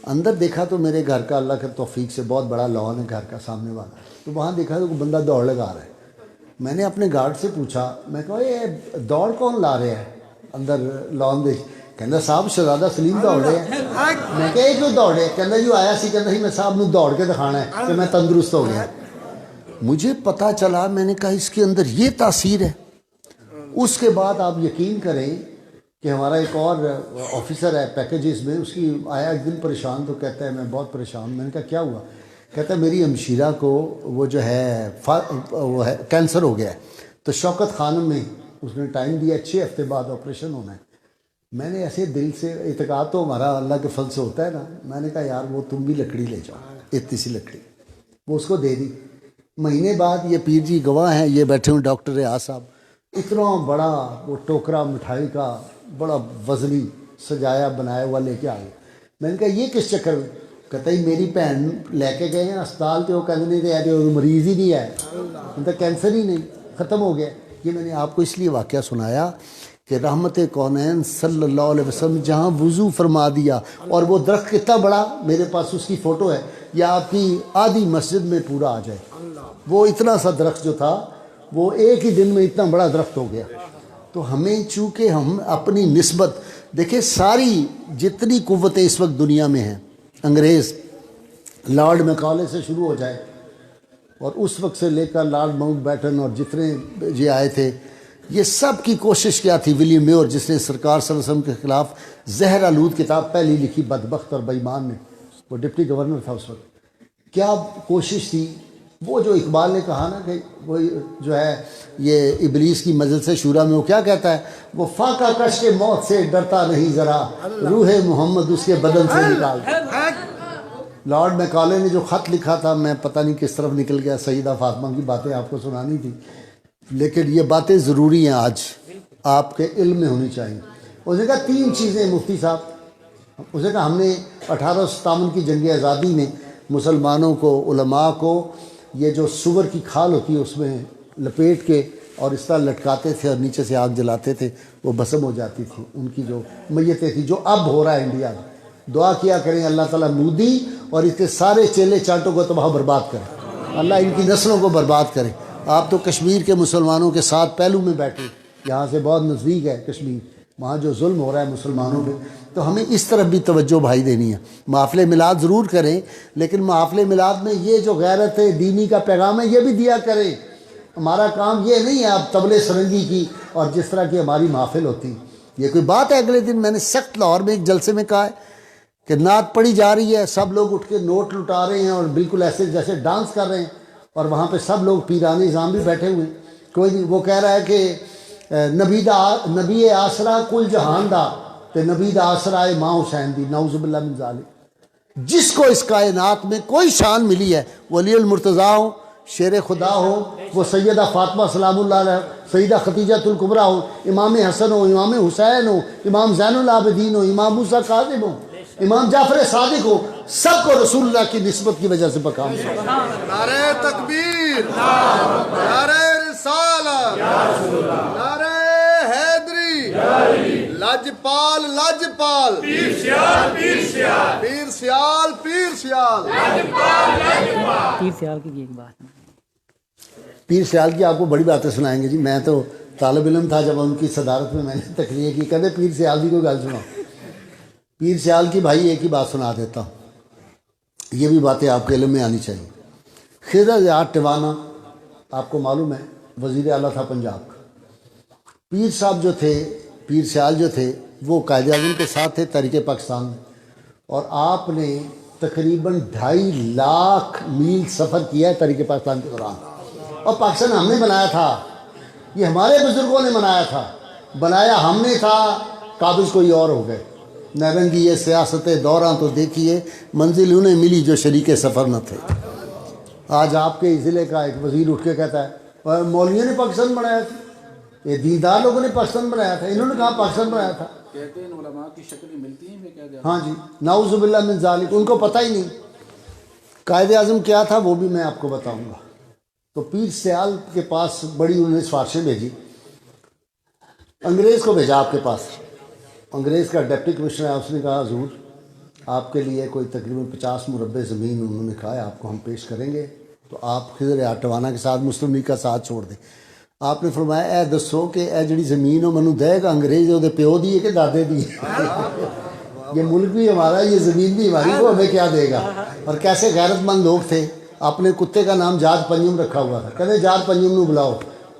اندر دیکھا تو میرے گھر کا اللہ کے توفیق سے بہت بڑا لان ہے گھر کا سامنے والا، تو وہاں دیکھا تو کوئی بندہ دوڑ لگا رہا ہے۔ میں نے اپنے گارڈ سے پوچھا، میں کہا یہ دوڑ کون لا رہے ہیں اندر لان دے؟ کہنا صاحب شہزادہ سلیم دوڑ رہے ہیں۔ میں کہا یہ کیوں دوڑ رہے؟ کہنا جو آیا سی کہنا میں صاحب نے دوڑ کے دکھانا ہے کہ میں تندرست ہو گیا۔ مجھے پتہ چلا، میں نے کہا اس کے اندر یہ تاثیر ہے۔ اس کے بعد آپ یقین کریں کہ ہمارا ایک اور آفیسر ہے پیکیجز میں، اس کی آیا ایک دن پریشان تو کہتا ہے میں بہت پریشان۔ میں نے کہا کیا ہوا؟ کہتا ہے میری ہمشیرہ کو وہ جو ہے وہ ہے کینسر ہو گیا ہے، تو شوکت خانم میں اس نے ٹائم دیا 6 ہفتے بعد آپریشن ہونا ہے۔ میں نے ایسے دل سے، اعتقاد تو ہمارا اللہ کے فضل سے ہوتا ہے نا، میں نے کہا یار وہ تم بھی لکڑی لے جاؤ، اتنی سی لکڑی، وہ اس کو دے دی۔ مہینے بعد یہ پیر جی گواہ ہیں، یہ بیٹھے ہوئے ڈاکٹر ریاض صاحب، اتنا بڑا وہ ٹوکرا مٹھائی کا بڑا وزنی سجایا بنایا ہوا لے کے آ گئے۔ میں نے کہا یہ کس چکر میں؟ کہتا ہی میری بہن لے کے گئے ہیں اسپتال تو وہ کہنے نہیں رہے جو مریض ہی نہیں ہے، ان کا کینسر ہی نہیں ختم ہو گیا۔ یہ میں نے آپ کو اس لیے واقعہ سنایا کہ رحمت کونین صلی اللہ علیہ وسلم جہاں وضو فرما دیا، اور وہ درخت کتنا بڑا، میرے پاس اس کی فوٹو ہے، یا آپ کی آدھی مسجد میں پورا آ جائے۔ وہ اتنا سا درخت جو تھا وہ ایک ہی دن میں اتنا بڑا درخت ہو گیا۔ تو ہمیں چونکہ ہم اپنی نسبت دیکھیں ساری جتنی قوتیں اس وقت دنیا میں ہیں، انگریز لارڈ میکالے سے شروع ہو جائے اور اس وقت سے لے کر لارڈ ماؤنٹ بیٹن اور جتنے یہ آئے تھے، یہ سب کی کوشش کیا تھی؟ ولیم میور جس نے سرکار صلی اللہ علیہ وسلم کے خلاف زہر آلود کتاب پہلی لکھی، بدبخت اور بے ایمان نے، وہ ڈپٹی گورنر تھا اس وقت، کیا کوشش تھی؟ وہ جو اقبال نے کہا نا کہ وہ جو ہے یہ ابلیس کی مجلس شورا میں وہ کیا کہتا ہے؟ وہ فاقہ کش کے موت سے ڈرتا نہیں ذرا، روح محمد اس کے بدن سے نکال۔ لارڈ میکالے نے جو خط لکھا تھا، میں پتہ نہیں کس طرف نکل گیا، سیدہ فاطمہ کی باتیں آپ کو سنانی تھی، لیکن یہ باتیں ضروری ہیں، آج آپ کے علم میں ہونی چاہیے۔ اس نے کہا 3 چیزیں مفتی صاحب، اس نے کہا ہم نے 1857 کی جنگ آزادی میں مسلمانوں کو، علماء کو یہ جو سور کی کھال ہوتی ہے اس میں لپیٹ کے اور اس طرح لٹکاتے تھے اور نیچے سے آگ جلاتے تھے، وہ بھسم ہو جاتی تھی، ان کی جو میتیں تھیں، جو اب ہو رہا ہے انڈیا میں۔ دعا کیا کریں اللہ تعالیٰ مودی اور اس کے سارے چیلے چانٹوں کو تباہ برباد کرے، اللہ ان کی نسلوں کو برباد کرے۔ آپ تو کشمیر کے مسلمانوں کے ساتھ پہلو میں بیٹھے، یہاں سے بہت نزدیک ہے کشمیر، وہاں جو ظلم ہو رہا ہے مسلمانوں پہ، تو ہمیں اس طرف بھی توجہ بھائی دینی ہے۔ محافل میلاد ضرور کریں، لیکن محافل میلاد میں یہ جو غیرت دینی کا پیغام ہے یہ بھی دیا کریں۔ ہمارا کام یہ نہیں ہے اب طبلے سرنگی کی اور جس طرح کی ہماری محافل ہوتی، یہ کوئی بات ہے؟ اگلے دن میں نے سخت لاہور میں ایک جلسے میں کہا ہے کہ نعت پڑھی جا رہی ہے، سب لوگ اٹھ کے نوٹ لٹا رہے ہیں اور بالکل ایسے جیسے ڈانس کر رہے ہیں، اور وہاں پہ سب لوگ پیران نظام بھی بیٹھے ہوئے ہیں، کوئی نہیں۔ وہ کہہ رہا ہے کہ نبی آسرا کل جہان دا تے نبی دا آسرا ہے ماں حسین دی، نعوذ باللہ من ذالک۔ جس کو اس کائنات میں کوئی شان ملی ہے، ولی المرتضیٰ ہو، شیر خدا ہو، وہ سیدہ فاطمہ سلام اللہ علیہ، سیدہ خدیجۃ الکبریٰ ہو، امام حسن ہو، امام حسین ہو، امام زین العابدین ہو، امام موسیٰ کاظم ہو، امام جعفر صادق ہو، سب کو رسول اللہ کی نسبت کی وجہ سے مقام ہے۔ نعرہ تکبیر، نعرہ رسالت، نعرہ حیدری، لاجپال لاجپال، پیر سیال پیر سیال، پیر سیال پیر سیال، پیر سیال کی ایک بات ہے، پیر سیال کی آپ کو بڑی باتیں سنائیں گے جی۔ میں تو طالب علم تھا جب ان کی صدارت میں نے تقریر کی، کہتے پیر سیال کی کوئی گل سناؤ۔ پیر سیال کی بھائی ایک ہی بات سنا دیتا ہوں، یہ بھی باتیں آپ کے علم میں آنی چاہیے۔ خضر یار ٹوانا آپ کو معلوم ہے وزیر اعلیٰ تھا پنجاب کا۔ پیر صاحب جو تھے، پیر سیال جو تھے، وہ قائد اعظم کے ساتھ تھے تحریک پاکستان میں، اور آپ نے تقریباً 2.5 لاکھ میل سفر کیا ہے تحریک پاکستان کے دوران، اور پاکستان ہم نے بنایا تھا، یہ ہمارے بزرگوں نے بنایا تھا، بنایا ہم نے تھا، قابض کوئی اور ہو گئے۔ نرنگی یہ سیاست دوراں تو دیکھیے، منزل انہیں ملی جو شریک سفر نہ تھے۔ آج آپ کے ضلع کا ایک وزیر اٹھ کے کہتا ہے مولویوں نے پاکستان بنایا تھا، یہ دیندار لوگوں نے پاکستان بنایا تھا، انہوں نے کہا پاکستان بنایا تھا، کہتے ہیں علماء کی شکلیں ملتی ہیں، میں کیا کہتا ہاں جی، نعوذ باللہ من ذالک، ان کو پتہ ہی نہیں قائد اعظم کیا تھا، وہ بھی میں آپ کو بتاؤں گا۔ تو پیر سیال کے پاس بڑی انہوں نے سفارشیں بھیجی، انگریز کو بھیجا آپ کے پاس، انگریز کا ڈپٹی کمشنر ہے، اس نے کہا حضور آپ کے لیے کوئی تقریباً 50 مربع زمین انہوں نے کہا ہے آپ کو ہم پیش کریں گے، تو آپ خضر یار ٹوانا کے ساتھ مسلم لیگ کا ساتھ چھوڑ دیں۔ آپ نے فرمایا اے دسو کہ اے جڑی زمین ہو منو دے گا انگریز وہ پیو دی ہے کہ دادے دی ہے؟ یہ ملک بھی ہمارا، یہ زمین بھی ہماری، وہ ہمیں کیا دے گا؟ اور کیسے غیرت مند لوگ تھے، اپنے کتے کا نام جارج پنجم رکھا ہوا تھا، کہتے جارج پنجم نو بلاؤ،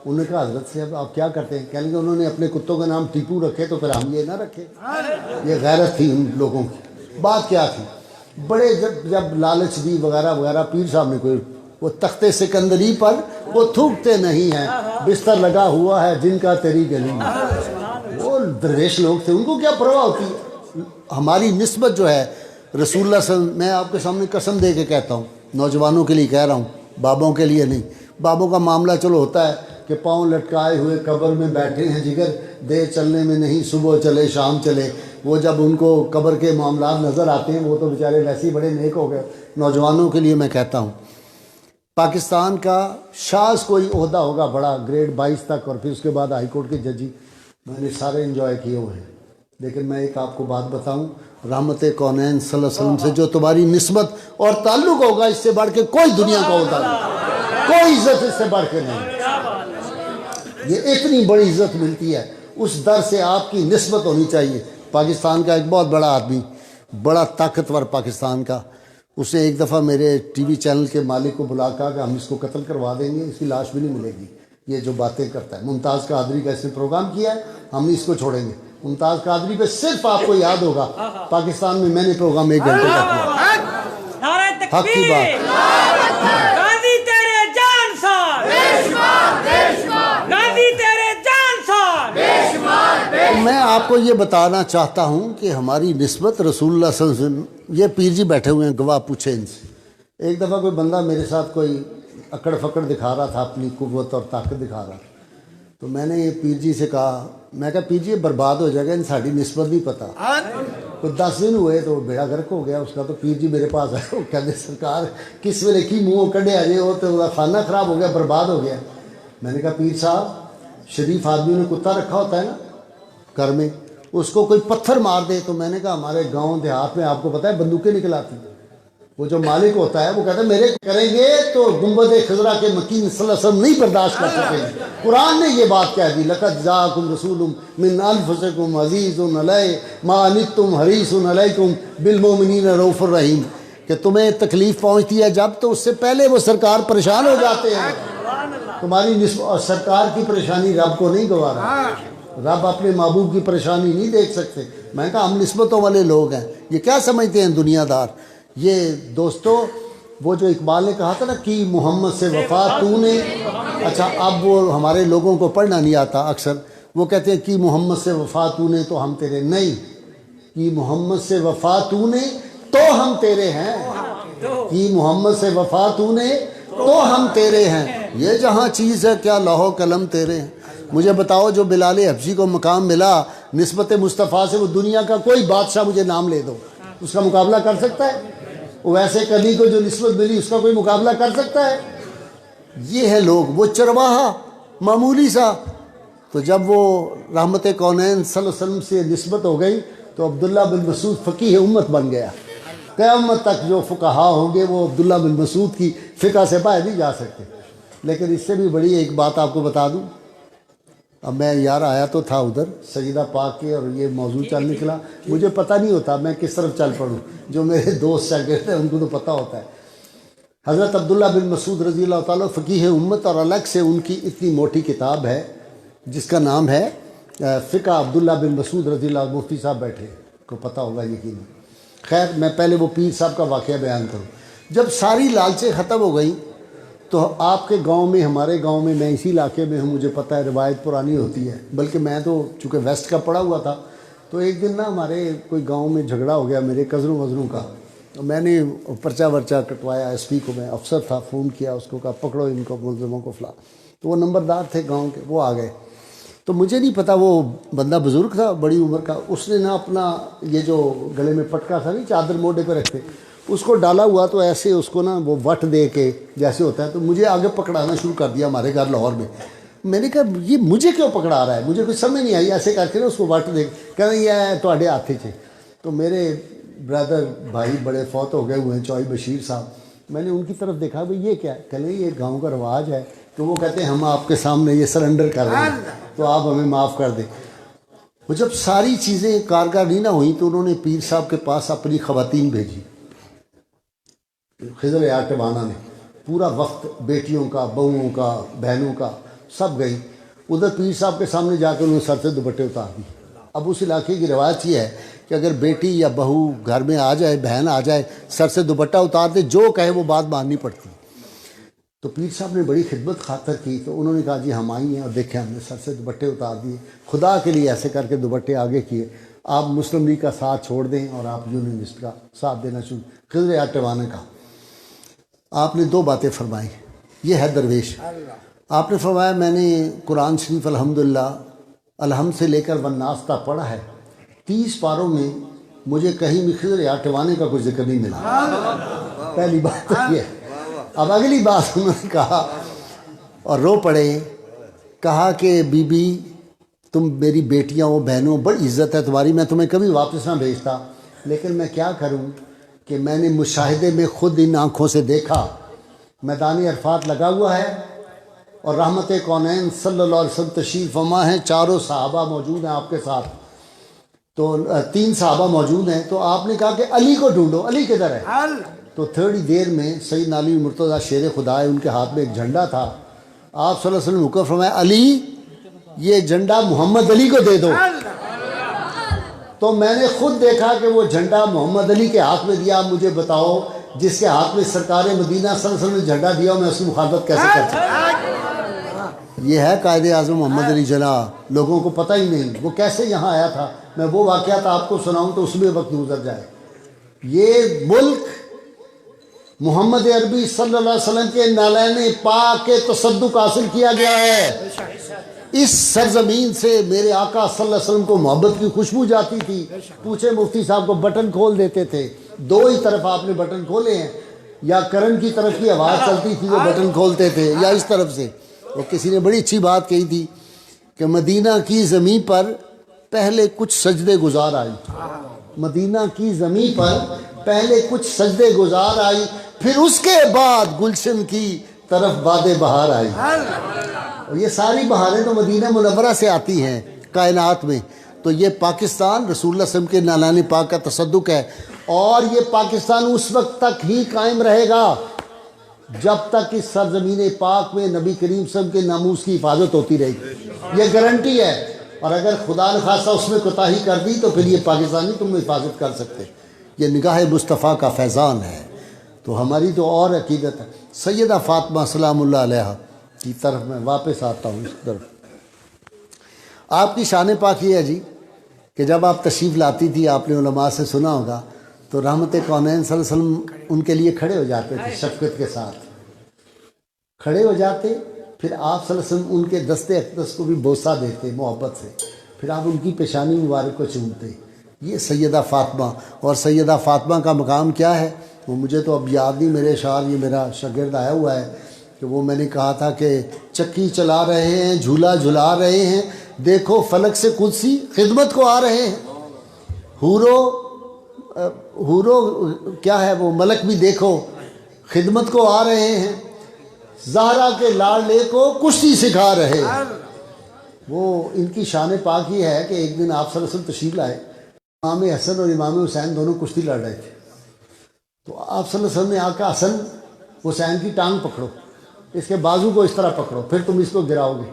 انہوں نے کہا حضرت صاحب آپ کیا کرتے ہیں؟ کہنے کہ انہوں نے اپنے کتوں کا نام ٹیپو رکھے تو پھر ہم یہ نہ رکھے۔ یہ غیرت تھی ان لوگوں کی۔ بات کیا تھی؟ بڑے جب لالچ دی وغیرہ وغیرہ، پیر صاحب نے کوئی وہ تخت سکندری پر وہ تھوکتے نہیں ہیں، بستر لگا ہوا ہے جن کا تیری گلی میں۔ وہ درویش لوگ تھے، ان کو کیا پرواہ ہوتی ہے؟ ہماری نسبت جو ہے رسول اللہ صلی اللہ علیہ وسلم، میں آپ کے سامنے قسم دے کے کہتا ہوں، نوجوانوں کے لیے کہہ رہا ہوں، بابوں کے لیے نہیں۔ بابوں کا معاملہ چلو ہوتا ہے کہ پاؤں لٹکائے ہوئے قبر میں بیٹھے ہیں، جگر دے چلنے میں نہیں، صبح چلے شام چلے، وہ جب ان کو قبر کے معاملات نظر آتے ہیں وہ تو بیچارے ویسے ہی بڑے نیک ہو گئے۔ نوجوانوں کے لیے میں کہتا ہوں، پاکستان کا شاذ کوئی عہدہ ہوگا بڑا، گریڈ 22 تک، اور پھر اس کے بعد ہائی کورٹ کے ججی، میں نے سارے انجوائے کیے ہوئے ہیں، لیکن میں ایک آپ کو بات بتاؤں، رحمت کونین صلی اللہ علیہ وسلم سے جو تمہاری نسبت اور تعلق ہوگا، اس سے بڑھ کے کوئی دنیا کا عہدہ نہیں، کوئی عزت اس سے بڑھ کے نہیں۔ یہ اتنی بڑی عزت ملتی ہے، اس در سے آپ کی نسبت ہونی چاہیے۔ پاکستان کا ایک بہت بڑا آدمی، بڑا طاقتور پاکستان کا، اس نے ایک دفعہ میرے ٹی وی چینل کے مالک کو بلا کہا کہ ہم اس کو قتل کروا دیں گے، اس کی لاش بھی نہیں ملے گی، یہ جو باتیں کرتا ہے۔ ممتاز قادری کا اس نے پروگرام کیا ہے، ہم نہیں اس کو چھوڑیں گے۔ ممتاز قادری پہ صرف آپ کو یاد ہوگا پاکستان میں میں نے پروگرام 1 گھنٹے کا کیا، حق کی بات۔ گاندھی تیرے جان سار، گاندھی تیرے جان سار۔ میں آپ کو یہ بتانا چاہتا ہوں کہ ہماری نسبت رسول اللہ صلی اللہ علیہ وسلم، یہ پیر جی بیٹھے ہوئے ہیں، گواہ پوچھیں ان سے۔ ایک دفعہ کوئی بندہ میرے ساتھ کوئی اکڑ پکڑ دکھا رہا تھا، اپنی قوت اور طاقت دکھا رہا تھا، تو میں نے یہ پیر جی سے کہا، میں کہا پیر جی یہ برباد ہو جائے گا، ان ساڑھی نسبت نہیں پتہ۔ کوئی 10 دن ہوئے تو بیڑا گرک ہو گیا اس کا، تو پیر جی میرے پاس آئے، وہ کہتے سرکار کس ویلے کی منہ کڈے آ جائے، وہ تو کھانا خراب ہو گیا، برباد ہو گیا۔ میں نے کہا پیر صاحب شریف آدمی نے کتا رکھا ہوتا ہے نا گھر میں، اس کو کوئی پتھر مار دے، تو میں نے کہا ہمارے گاؤں دیہات میں آپ کو پتہ ہے بندوقیں نکل آتی ہیں، وہ جو مالک ہوتا ہے وہ کہتا ہے میرے کریں گے تو گنبد خضرا کے مکین صلی اللہ علیہ وسلم نہیں برداشت کر سکیں گے۔ قرآن نے یہ بات کہہ دی، لقد جاءکم رسول من انفسکم عزیز علیہ ما عنتم حریص علیکم بالمؤمنین رؤوف الرحیم، کہ تمہیں تکلیف پہنچتی ہے جب تو اس سے پہلے وہ سرکار پریشان ہو جاتے ہیں۔ تمہاری نسبت اور سرکار کی پریشانی رب کو نہیں گوارا، رب اپنے محبوب کی پریشانی نہیں دیکھ سکتے۔ میں کہا ہم نسبتوں والے لوگ ہیں، یہ کیا سمجھتے ہیں دنیا دار۔ یہ دوستو وہ جو اقبال نے کہا تھا نا کہ محمد سے وفا تو نے، اچھا اب وہ ہمارے لوگوں کو پڑھنا نہیں آتا اکثر، وہ کہتے ہیں کہ محمد سے وفا تو نے تو ہم تیرے، نہیں، کہ محمد سے وفا تو نے تو ہم تیرے ہیں، کہ محمد سے وفا تو نے تو ہم تیرے ہیں، یہ جہاں چیز ہے کیا لوح و قلم تیرے ہیں۔ مجھے بتاؤ جو بلال حبشی کو مقام ملا نسبت مصطفیٰ سے، وہ دنیا کا کوئی بادشاہ مجھے نام لے دو، اس کا مقابلہ کر سکتا ہے؟ ویسے کلی کو جو نسبت ملی اس کا کوئی مقابلہ کر سکتا ہے؟ یہ ہے لوگ، وہ چرواہا معمولی سا، تو جب وہ رحمت کونین صلی اللہ علیہ وسلم سے نسبت ہو گئی تو عبداللہ بن مسعود فقیہ امت بن گیا۔ قیامت تک جو فقہا ہوں گے وہ عبداللہ بن مسعود کی فقہ سے باہر نہیں جا سکتے۔ لیکن اس سے بھی بڑی ایک بات آپ کو بتا دوں، اب میں یار آیا تو تھا ادھر سجدہ پاک کے اور یہ موضوع چل نکلا، مجھے پتہ نہیں ہوتا میں کس طرف چل پڑوں، جو میرے دوست شاگرد ہیں ان کو تو پتہ ہوتا ہے۔ حضرت عبداللہ بن مسعود رضی اللہ تعالیٰ فقیہ امت، اور الگ سے ان کی اتنی موٹی کتاب ہے جس کا نام ہے فقہ عبداللہ بن مسعود رضی اللہ، مفتی صاحب بیٹھے کو پتہ ہوگا یقیناً۔ خیر میں پہلے وہ پیر صاحب کا واقعہ بیان کروں۔ جب ساری لالچیں ختم ہو گئیں تو آپ کے گاؤں میں، ہمارے گاؤں میں، میں اسی علاقے میں ہوں، مجھے پتہ ہے روایت پرانی ہوتی ہے، بلکہ میں تو چونکہ ویسٹ کا پڑھا ہوا تھا، تو ایک دن نا ہمارے کوئی گاؤں میں جھگڑا ہو گیا میرے کزنوں وزنوں کا، میں نے پرچہ ورچہ کٹوایا، ایس پی کو، میں افسر تھا، فون کیا اس کو، کہا پکڑو ان کو ملزموں کو فلاں، تو وہ نمبردار تھے گاؤں کے، وہ آ گئے، تو مجھے نہیں پتا، وہ بندہ بزرگ تھا بڑی عمر کا، اس نے نا اپنا یہ جو گلے میں پٹکا تھا نہیں چادر موڈے پہ رکھتے، اس کو ڈالا ہوا، تو ایسے اس کو نا وہ وٹ دے کے جیسے ہوتا ہے، تو مجھے آگے پکڑانا شروع کر دیا ہمارے گھر لاہور میں۔ میں نے کہا یہ مجھے کیوں پکڑا رہا ہے، مجھے کچھ سمجھ نہیں آئی، ایسے کر کے نا اس کو وٹ دے کے کہنا یہ تواڈے ہاتھ چ، تو میرے برادر بھائی بڑے فوت ہو گئے ہوئے ہیں، چوئی بشیر صاحب، میں نے ان کی طرف دیکھا بھئی یہ کیا ہے، کہ یہ گاؤں کا رواج ہے، تو وہ کہتے ہیں ہم آپ کے سامنے یہ سرنڈر کر رہے ہیں تو آپ ہمیں معاف کر دیں۔ وہ جب ساری چیزیں کارگر نہیں نہ ہوئیں تو انہوں نے پیر صاحب کے پاس اپنی خواتین بھیجی، خضر آٹوانہ نے، پورا وقت بیٹیوں کا، بہوؤں کا، بہنوں کا، سب گئی ادھر پیر صاحب کے سامنے جا کے انہوں نے سر سے دوپٹے اتار دی۔ اب اس علاقے کی روایت یہ ہے کہ اگر بیٹی یا بہو گھر میں آ جائے، بہن آ جائے، سر سے دوپٹہ اتار دے، جو کہے وہ بات ماننی پڑتی۔ تو پیر صاحب نے بڑی خدمت خاطر کی، تو انہوں نے کہا جی ہم آئی ہیں اور دیکھیں ہم نے سر سے دوپٹے اتار دیے، خدا کے لیے ایسے کر کے دوپٹے آگے کیے، آپ مسلم لیگ کا ساتھ چھوڑ دیں اور آپ یونینسٹ کا ساتھ دینا شروع، خضر آٹوانہ کا۔ آپ نے 2 باتیں فرمائی، یہ ہے درویش۔ آپ نے فرمایا میں نے قرآن شریف الحمدللہ الحمد سے لے کر والناس تک پڑھا ہے، 30 پاروں میں مجھے کہیں بھی خضر آٹوانہ کا کوئی ذکر نہیں ملا۔ پہلی بات تو یہ ہے۔ اب اگلی بات انہوں نے کہا اور رو پڑے، کہا کہ بی بی تم میری بیٹیاں ہو، بہنوں، بڑی عزت ہے تمہاری، میں تمہیں کبھی واپس نہ بھیجتا، لیکن میں کیا کروں کہ میں نے مشاہدے میں خود ان آنکھوں سے دیکھا، میدان عرفات لگا ہوا ہے اور رحمت کونین صلی اللہ علیہ وسلم تشریف فرما ہیں، 4 صحابہ موجود ہیں آپ کے ساتھ، تو 3 صحابہ موجود ہیں، تو آپ نے کہا کہ علی کو ڈھونڈو، علی کدھر ہے؟ تو تھوڑی دیر میں سیدنا علی مرتضیٰ شیر خدا ہے، ان کے ہاتھ میں ایک جھنڈا تھا، آپ صلی اللہ علیہ وسلم حکم فرمایا علی یہ جھنڈا محمد علی کو دے دو۔ تو میں نے خود دیکھا کہ وہ جھنڈا محمد علی کے ہاتھ میں دیا۔ مجھے بتاؤ جس کے ہاتھ میں سرکار مدینہ صلی اللہ علیہ وسلم نے جھنڈا دیا میں اس کی مخالفت کیسے کر سکتا؟ یہ ہے قائد اعظم محمد علی جناح، لوگوں کو پتہ ہی نہیں وہ کیسے یہاں آیا تھا۔ میں وہ واقعات آپ کو سناؤں تو اس میں وقت گزر جائے۔ یہ ملک محمد عربی صلی اللہ علیہ وسلم کے نالین پاک کے تصدق حاصل کیا گیا ہے۔ اس سرزمین سے میرے آقا صلی اللہ علیہ وسلم کو محبت کی خوشبو جاتی تھی۔ پوچھے مفتی صاحب کو، بٹن کھول دیتے تھے، 2 ہی طرف آپ نے بٹن کھولے ہیں، یا کرن کی طرف کی آواز چلتی تھی وہ بٹن کھولتے تھے، یا اس طرف سے۔ وہ کسی نے بڑی اچھی بات کہی تھی کہ مدینہ کی زمین پر پہلے کچھ سجدے گزار آئی، مدینہ کی زمین پر پہلے کچھ سجدے گزار آئی، پھر اس کے بعد گلشن کی طرف باد بہار آئی۔ اور یہ ساری بہاریں تو مدینہ منورہ سے آتی ہیں کائنات میں۔ تو یہ پاکستان رسول اللہ صلی اللہ علیہ وسلم کے نالان پاک کا تصدق ہے، اور یہ پاکستان اس وقت تک ہی قائم رہے گا جب تک اس سرزمین پاک میں نبی کریم صلی اللہ علیہ وسلم کے ناموس کی حفاظت ہوتی رہے گی، یہ گارنٹی ہے۔ اور اگر خدا نخواستہ اس میں کوتاہی کر دی تو پھر یہ پاکستانی تم حفاظت کر سکتے۔ یہ نگاہ مصطفیٰ کا فیضان ہے۔ تو ہماری تو اور عقیدت ہے۔ سیدہ فاطمہ سلام اللہ علیہ کی طرف میں واپس آتا ہوں، اس طرف آپ کی شان پاک یہ ہے جی کہ جب آپ تشریف لاتی تھی، آپ نے علماء سے سنا ہوگا، تو رحمت کونین صلی اللہ علیہ وسلم ان کے لیے کھڑے ہو جاتے تھے، شفقت کے ساتھ کھڑے ہو جاتے، پھر آپ صلی اللہ علیہ وسلم ان کے دستے اقدس کو بھی بوسہ دیتے محبت سے، پھر آپ ان کی پیشانی مبارک کو چومتے۔ یہ سیدہ فاطمہ، اور سیدہ فاطمہ کا مقام کیا ہے وہ مجھے تو اب یاد نہیں، میرے اشعار یہ میرا شاگرد آیا ہوا ہے کہ وہ میں نے کہا تھا کہ چکی چلا رہے ہیں، جھولا جھلا رہے ہیں، دیکھو فلک سے قدسی خدمت کو آ رہے ہیں، حورو کیا ہے وہ ملک بھی دیکھو خدمت کو آ رہے ہیں، زہرا کے لاڈلے کو کشتی سکھا رہے ہیں۔ وہ ان کی شان پاک ہی ہے کہ ایک دن آپ صلی اللہ علیہ وسلم تشریف لائے، امام حسن اور امام حسین دونوں کشتی لڑ رہے تھے، تو آپ صلی اللہ علیہ وسلم نے آقا حسن حسین کی ٹانگ پکڑو، اس کے بازو کو اس طرح پکڑو، پھر تم اس کو گراؤ گے۔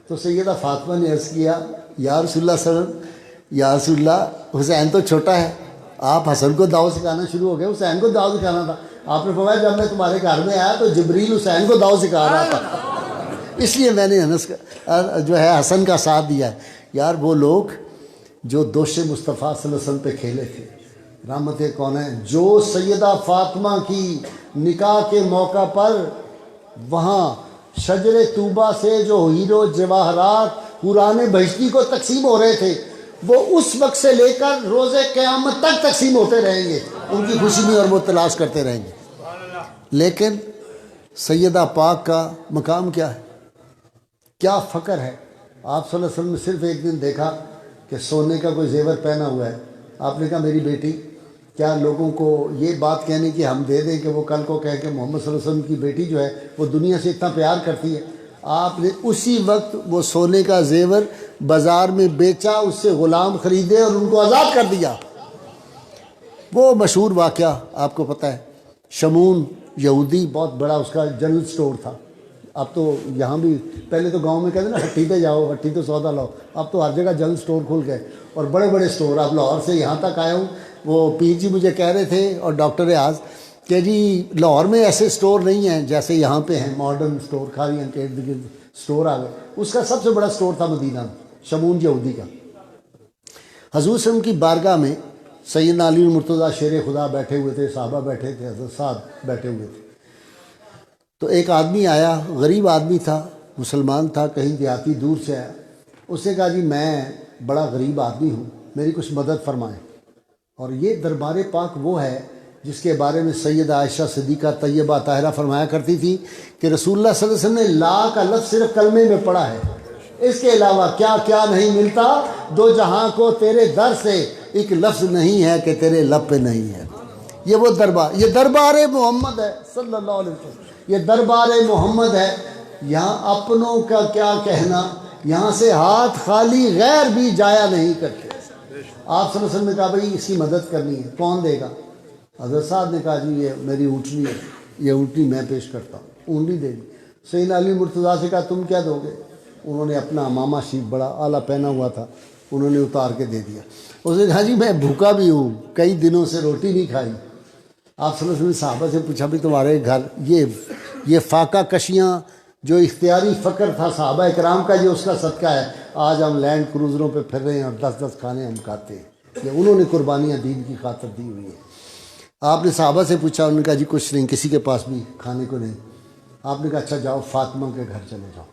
تو سیدہ فاطمہ نے عرض کیا یا رسول اللہ صلی اللہ علیہ وسلم، یا رسول اللہ حسین تو چھوٹا ہے، آپ حسن کو داؤ سکھانا شروع ہو گئے، حسین کو داؤ سکھانا تھا۔ آپ نے فرمایا جب میں تمہارے گھر میں آیا تو جبریل حسین کو داؤ سکھا رہا تھا، اس لیے میں نے جو ہے حسن کا ساتھ دیا ہے۔ یار وہ لوگ جو دوش مصطفیٰ صلی اللہ علیہ وسلم پہ کھیلے تھے، رحمت کونین، جو سیدہ فاطمہ کی نکاح کے موقع پر وہاں شجر طوبہ سے جو ہیرو جواہرات قرآن بہشتی کو تقسیم ہو رہے تھے، وہ اس وقت سے لے کر روز قیامت تک تقسیم ہوتے رہیں گے، ان کی خوشی میں اور وہ تلاش کرتے رہیں گے۔ لیکن سیدہ پاک کا مقام کیا ہے، کیا فخر ہے۔ آپ صلی اللہ علیہ وسلم نے صرف ایک دن دیکھا کہ سونے کا کوئی زیور پہنا ہوا ہے، آپ نے کہا میری بیٹی، کیا لوگوں کو یہ بات کہنے کی ہم دے دیں کہ وہ کل کو کہہ کہ محمد صلی اللہ علیہ وسلم کی بیٹی جو ہے وہ دنیا سے اتنا پیار کرتی ہے؟ آپ نے اسی وقت وہ سونے کا زیور بازار میں بیچا، اس سے غلام خریدے اور ان کو آزاد کر دیا۔ وہ مشہور واقعہ آپ کو پتہ ہے، شمون یہودی بہت بڑا اس کا جنرل سٹور تھا۔ اب تو یہاں بھی، پہلے تو گاؤں میں کہتے ہیں نا ہٹی پہ جاؤ، ہٹی تو سودا لاؤ، اب تو ہر جگہ جنرل سٹور کھل گئے اور بڑے بڑے سٹور۔ اب لاہور سے یہاں تک آیا ہوں، وہ پیر جی مجھے کہہ رہے تھے اور ڈاکٹر ریاض کہ جی لاہور میں ایسے سٹور نہیں ہیں جیسے یہاں پہ ہیں، ماڈرن سٹور، کھاریاں کے ارد گرد سٹور آ گئے۔ اس کا سب سے بڑا سٹور تھا مدینہ میں، شمون یہودی کا۔ حضور صلی اللہ علیہ وسلم کی بارگاہ میں سیدنا علی مرتضیٰ شیر خدا بیٹھے ہوئے تھے، صحابہ بیٹھے تھے، حضرت صاحب بیٹھے ہوئے تھے۔ تو ایک آدمی آیا، غریب آدمی تھا، مسلمان تھا، کہیں دیہاتی دور سے آیا۔ اس نے کہا جی میں بڑا غریب آدمی ہوں، میری کچھ مدد فرمائیں۔ اور یہ دربار پاک وہ ہے جس کے بارے میں سیدہ عائشہ صدیقہ طیبہ طاہرہ فرمایا کرتی تھی کہ رسول اللہ صلی اللہ علیہ وسلم نے لا کا لفظ صرف کلمے میں پڑھا ہے، اس کے علاوہ کیا کیا نہیں ملتا، دو جہاں کو تیرے در سے ایک لفظ نہیں ہے کہ تیرے لب پہ نہیں ہے۔ یہ وہ دربار، یہ دربار محمد ہے صلی اللہ علیہ وسلم، یہ دربار محمد ہے۔ یہاں اپنوں کا کیا کہنا، یہاں سے ہاتھ خالی غیر بھی جایا نہیں کرتے۔ آپ صلی اللہ علیہ وسلم نے کہا بھائی اس کی مدد کرنی ہے، کون دے گا؟ حضرت صاحب نے کہا جی یہ میری اونٹنی ہے، یہ اونٹنی میں پیش کرتا ہوں، اونٹنی دے دی۔ سیدنا علی مرتضیٰ سے کہا تم کیا دو گے؟ انہوں نے اپنا امامہ شریف بڑا اعلیٰ پہنا ہوا تھا، انہوں نے اتار کے دے دیا۔ اس نے کہا جی میں بھوکا بھی ہوں، کئی دنوں سے روٹی نہیں کھائی۔ آپ صلی اللہ علیہ وسلم نے صحابہ سے پوچھا بھی تمہارے گھر یہ فاقہ کشیاں جو اختیاری فقر تھا صحابہ اکرام کا، یہ اس کا صدقہ ہے۔ آج ہم لینڈ کروزروں پہ پھر رہے ہیں اور 10 کھانے ہم کھاتے ہیں، یہ انہوں نے قربانیاں دین کی خاطر دی ہوئی ہیں۔ آپ نے صحابہ سے پوچھا، انہوں نے کہا جی کچھ نہیں، کسی کے پاس بھی کھانے کو نہیں۔ آپ نے کہا اچھا جاؤ فاطمہ کے گھر چلے جاؤ۔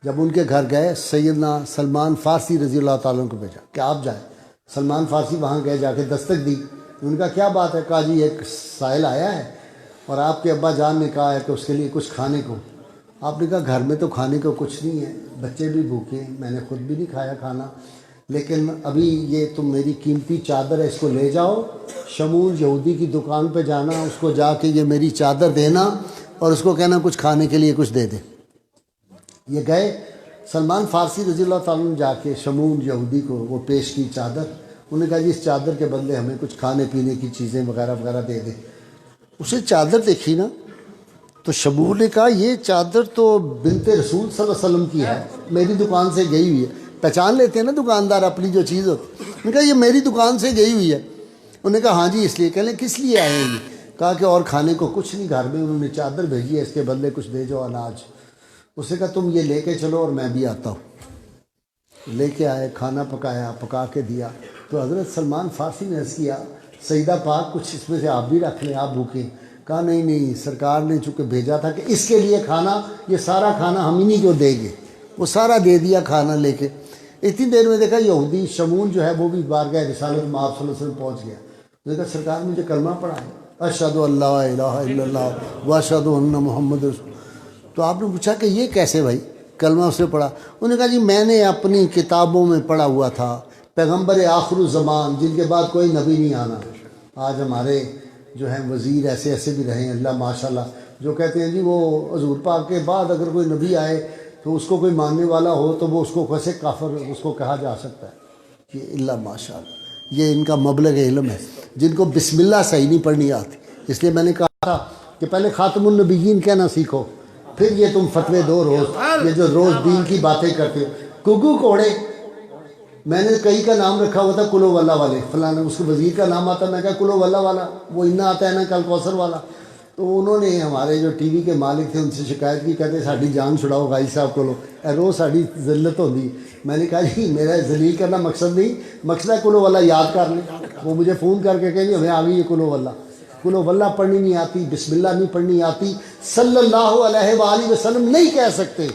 جب ان کے گھر گئے، سیدنا سلمان فارسی رضی اللہ تعالیٰ عنہ کو بھیجا کہ آپ جائیں۔ سلمان فارسی وہاں گئے، جا کے دستک دی۔ ان کا کیا بات ہے؟ کہا جی ایک سائل آیا ہے اور آپ کے ابا جان نے کہا ہے کہ اس کے لیے کچھ کھانے کو۔ آپ نے کہا گھر میں تو کھانے کو کچھ نہیں ہے، بچے بھی بھوکے ہیں، میں نے خود بھی نہیں کھایا کھانا، لیکن ابھی یہ تم میری قیمتی چادر ہے، اس کو لے جاؤ، شمول یہودی کی دکان پہ جانا، اس کو جا کے یہ میری چادر دینا اور اس کو کہنا کچھ کھانے کے لیے کچھ دے دے۔ یہ گئے، سلمان فارسی رضی اللہ تعالیٰ نے جا کے شمول یہودی کو وہ پیش کی چادر۔ انہوں نے کہا جی اس چادر کے بدلے ہمیں کچھ کھانے پینے کی چیزیں وغیرہ وغیرہ دے دیں۔ اسے چادر دیکھی نا تو شمول نے کہا یہ چادر تو بنت رسول صلی اللہ علیہ وسلم کی ہے، میری دکان سے گئی ہوئی ہے۔ پہچان لیتے ہیں نا دکاندار اپنی جو چیز ہوتی ہے۔ انہوں نے کہا یہ میری دکان سے گئی ہوئی ہے۔ انہوں نے کہا ہاں جی اس لیے۔ کہہ لیں کس لیے آئے ہیں یہ؟ کہا کہ اور کھانے کو کچھ نہیں گھر میں، انہوں نے چادر بھیجی ہے، اس کے بدلے کچھ دے جو اناج۔ اس نے کہا تم یہ لے کے چلو اور میں بھی آتا ہوں۔ لے کے آئے، کھانا پکایا، پکا کے دیا۔ تو حضرت سلمان فارسی نے عرض کیا سیدہ پاک کچھ اس میں سے آپ بھی رکھ لیں، آپ بھوکے۔ کہا نہیں سرکار نے چونکہ بھیجا تھا کہ اس کے لیے کھانا، یہ سارا کھانا ہم انہیں کو دیں گے۔ وہ سارا دے دیا کھانا لے کے۔ اتنی دیر میں دیکھا یہودی شمول جو ہے وہ بھی بارگاہ رسالت میں آپ صلی اللہ علیہ وسلم پہنچ گیا۔ نے کہا سرکار مجھے کلمہ پڑھا ہے، اشہد ان لا الہ الا اللہ و اشہد ان محمد رسول۔ تو آپ نے پوچھا کہ یہ کیسے بھائی؟ کلمہ اس نے پڑھا۔ انہوں نے کہا جی میں نے اپنی کتابوں میں پڑھا ہوا تھا پیغمبر آخر الزمان جن کے بعد کوئی نبی نہیں آنا۔ آج ہمارے جو ہیں وزیر ایسے ایسے بھی رہے ہیں اللہ ماشاءاللہ، جو کہتے ہیں جی وہ حضور پاک کے بعد اگر کوئی نبی آئے تو اس کو کوئی ماننے والا ہو تو وہ اس کو کیسے کافر اس کو کہا جا سکتا ہے؟ یہ اللہ ماشاءاللہ، یہ ان کا مبلغ علم ہے جن کو بسم اللہ صحیح نہیں پڑھنی آتی۔ اس لیے میں نے کہا تھا کہ پہلے خاتم النبیین کہنا سیکھو، پھر یہ تم فتوے دو روز، یہ جو روز دین کی باتیں کرتے ہو۔ گگو کوڑے، میں نے کئی کا نام رکھا ہوا تھا کلو واللہ والے، فلانا اس کے وزیر کا نام آتا، میں کہا کلو واللہ والا، وہ انا آتا ہے نا کل کوثر والا۔ تو انہوں نے ہمارے جو ٹی وی کے مالک تھے ان سے شکایت کی، کہتے ساڑی جان چھڑاؤ غائی صاحب کو، روز ساڑی ذلت ہوتی۔ میں نے کہا جی میرا ذلیل کرنا مقصد نہیں، مقصد ہے کلو واللہ یاد کر لیں۔ وہ مجھے فون کر کے کہیں ہمیں آ گئی یہ کلو واللہ۔ کلو واللہ پڑھنی نہیں آتی، بسم اللہ نہیں پڑھنی آتی، صلی اللہ علیہ وآلہ وسلم نہیں کہہ سکتے،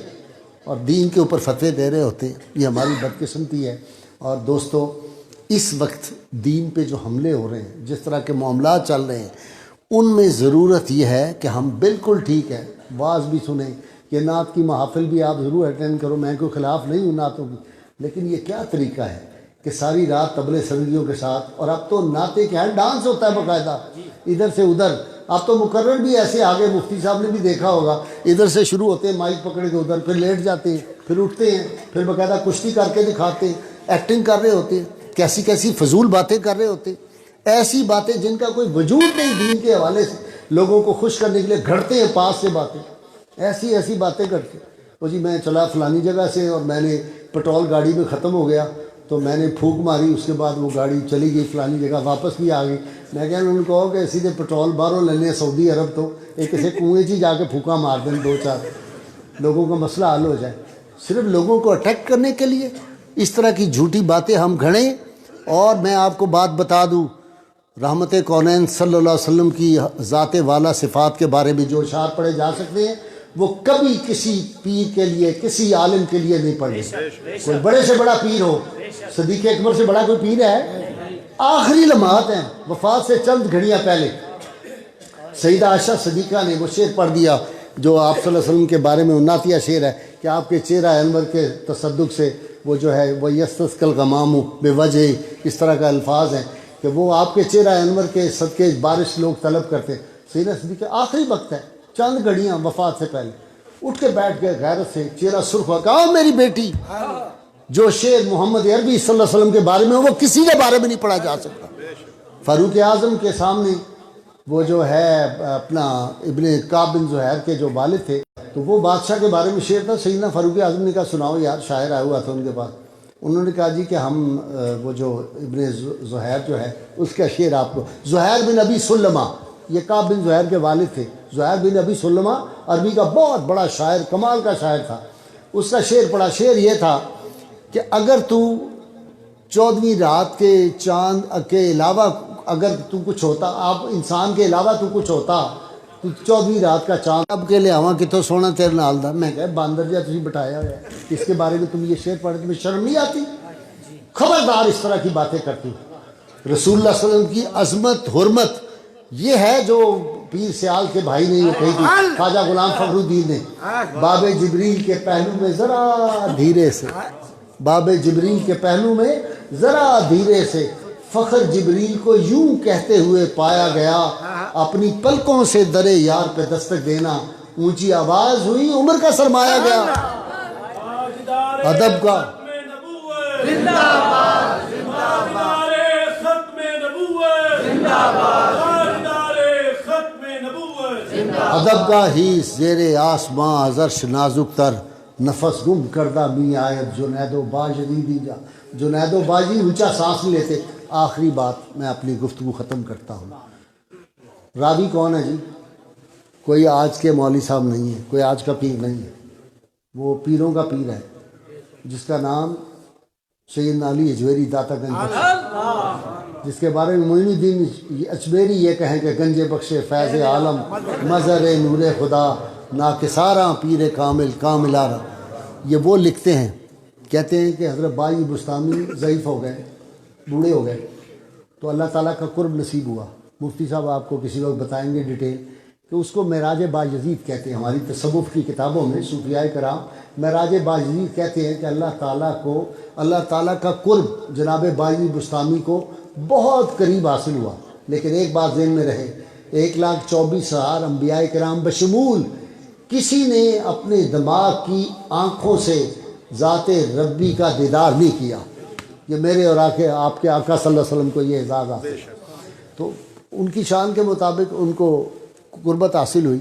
اور دین کے اوپر فتوے دے رہے ہوتے ہیں۔ یہ ہماری بدقسمتی ہے۔ اور دوستو اس وقت دین پہ جو حملے ہو رہے ہیں، جس طرح کے معاملات چل رہے ہیں، ان میں ضرورت یہ ہے کہ ہم بالکل ٹھیک ہے واعظ بھی سنیں، یہ نعت کی محافل بھی آپ ضرور اٹینڈ کرو، میں کوئی خلاف نہیں ہوں نعتوں کی، لیکن یہ کیا طریقہ ہے کہ ساری رات طبلے سرنگیوں کے ساتھ، اور اب تو نعتیں کیا ہے ڈانس ہوتا ہے باقاعدہ ادھر سے ادھر۔ اب تو مقرر بھی ایسے آگے، مفتی صاحب نے بھی دیکھا ہوگا، ادھر سے شروع ہوتے ہیں مائک پکڑ کے ادھر، پھر لیٹ جاتے ہیں، پھر اٹھتے ہیں، پھر باقاعدہ کشتی کر کے دکھاتے ہیں، ایکٹنگ کر رہے ہوتے ہیں، کیسی کیسی فضول باتیں کر رہے ہوتے ہیں، ایسی باتیں جن کا کوئی وجود نہیں دین کے حوالے سے، لوگوں کو خوش کرنے کے لیے گھڑتے ہیں پاس سے باتیں، ایسی ایسی باتیں کرتے ہیں۔ وہ جی میں چلا فلانی جگہ سے اور میں نے پٹرول گاڑی میں ختم ہو گیا تو میں نے پھونک ماری، اس کے بعد وہ گاڑی چلی گئی فلانی جگہ، واپس بھی آ گئی۔ میں کہا انہوں نے کہا کہ سیدھے پٹرول باہروں لینے سعودی عرب تو ایک ایسے کنویں چی جا کے پھونکا مار دیں، 2-4 لوگوں کا مسئلہ حل ہو جائے۔ صرف لوگوں کو اٹیک کرنے کے لیے اس طرح کی جھوٹی باتیں ہم گھڑیں۔ اور میں آپ کو بات بتا دوں، رحمت کونین صلی اللہ علیہ وسلم کی ذات والا صفات کے بارے میں جو اشعار پڑھے جا سکتے ہیں وہ کبھی کسی پیر کے لیے، کسی عالم کے لیے نہیں پڑھے۔ کوئی بڑے سے بڑا پیر ہو، صدیق اکبر سے بڑا کوئی پیر ہے؟ آخری لمحات ہیں، وفات سے چند گھڑیاں پہلے سیدہ عائشہ صدیقہ نے وہ شعر پڑھ دیا جو آپ صلی اللہ علیہ وسلم کے بارے میں نعتیہ شعر ہے کہ آپ کے چہرہ انور کے تصدق سے وہ جو ہے وہ یستسقل غمام بے وجہ، اس طرح کا الفاظ ہیں کہ وہ آپ کے چہرہ انور کے صدقے بارش لوگ طلب کرتے۔ سیدہ صدیقہ آخری وقت ہے، چند گھڑیاں وفات سے پہلے اٹھ کے بیٹھ گئے غیرت سے، چہرہ سرخ ہوا، کہا میری بیٹی جو شعر محمد عربی صلی اللہ علیہ وسلم کے بارے میں وہ کسی کے بارے میں نہیں پڑھا جا سکتا۔ فاروق اعظم کے سامنے وہ جو ہے اپنا ابن کعب بن زہیر کے جو والد تھے، تو وہ بادشاہ کے بارے میں شعر تھا۔ سیدنا فاروق اعظم نے کہا سناؤ یار، شاعر آیا ہوا تھا ان کے پاس۔ انہوں نے کہا جی کہ ہم وہ جو ابن زہیر جو ہے اس کا شعر آپ کو، زہیر بن ابی سلمہ، یہ کعب بن زہیر کے والد تھے، زہیر بن ابی سلمہ عربی کا بہت بڑا شاعر، کمال کا شاعر تھا۔ اس کا شعر پڑا، شعر یہ تھا کہ اگر تو 14ویں رات کے چاند کے علاوہ اگر تو کچھ ہوتا، آپ انسان کے علاوہ تو کچھ ہوتا، تو 14ویں رات کا چاند اب کے لے آواں کتوں سونا تیرے نال دا۔ میں کہا باندر جا تسی بٹھایا ہوا ہے، اس کے بارے میں تم یہ شعر پڑھے، تمہیں شرم نہیں آتی؟ خبردار اس طرح کی باتیں کرتی۔ رسول اللہ صلی اللہ علیہ وسلم کی عظمت، حرمت یہ ہے جو پیر سیال کے بھائی نے یہ کہی تھی، خواجہ غلام فخر الدین نے، باب جبریل کے پہلو میں ذرا دھیرے سے، باب جبریل کے پہلو میں ذرا دھیرے سے فخر جبریل کو یوں کہتے ہوئے پایا گیا، اپنی پلکوں سے در یار پہ دستک دینا، اونچی آواز ہوئی عمر کا سرمایا گیا۔ ادب کا ادب کا ہی زیر آسماں ازرش نازک تر، نفس گم کردہ می آیت جنید و باجدیدی جا۔ جنید و باجی اونچا سانس نہیں لیتے۔ آخری بات میں اپنی گفتگو ختم کرتا ہوں۔ راوی کون ہے جی؟ کوئی آج کے مولوی صاحب نہیں ہے، کوئی آج کا پیر نہیں ہے، وہ پیروں کا پیر ہے جس کا نام سیدنا علی اجویری داتا گنج بخش، جس کے بارے میں معین الدین اجمیری یہ کہیں کہ گنج بخش فیض عالم مظہر نور خدا ناکساراں پیر کامل کاملارا۔ یہ وہ لکھتے ہیں، کہتے ہیں کہ حضرت بائی بستامی ضعیف ہو گئے، بوڑھے ہو گئے، تو اللہ تعالیٰ کا قرب نصیب ہوا۔ مفتی صاحب آپ کو کسی وقت بتائیں گے ڈیٹیل کہ اس کو معراج بایزید کہتے ہیں۔ ہماری تصوف کی کتابوں میں صوفیاء کرام معراج بایزید کہتے ہیں کہ اللہ تعالیٰ کا قرب جناب بائی بستامی کو بہت قریب حاصل ہوا۔ لیکن ایک بات ذہن میں رہے، 1,24,000 انبیاء کرام بشمول کسی نے اپنے دماغ کی آنکھوں سے ذات ربی کا دیدار نہیں کیا۔ یہ میرے اور آپ کے آقا صلی اللہ علیہ وسلم کو یہ اعزاز حاصل، تو ان کی شان کے مطابق ان کو قربت حاصل ہوئی۔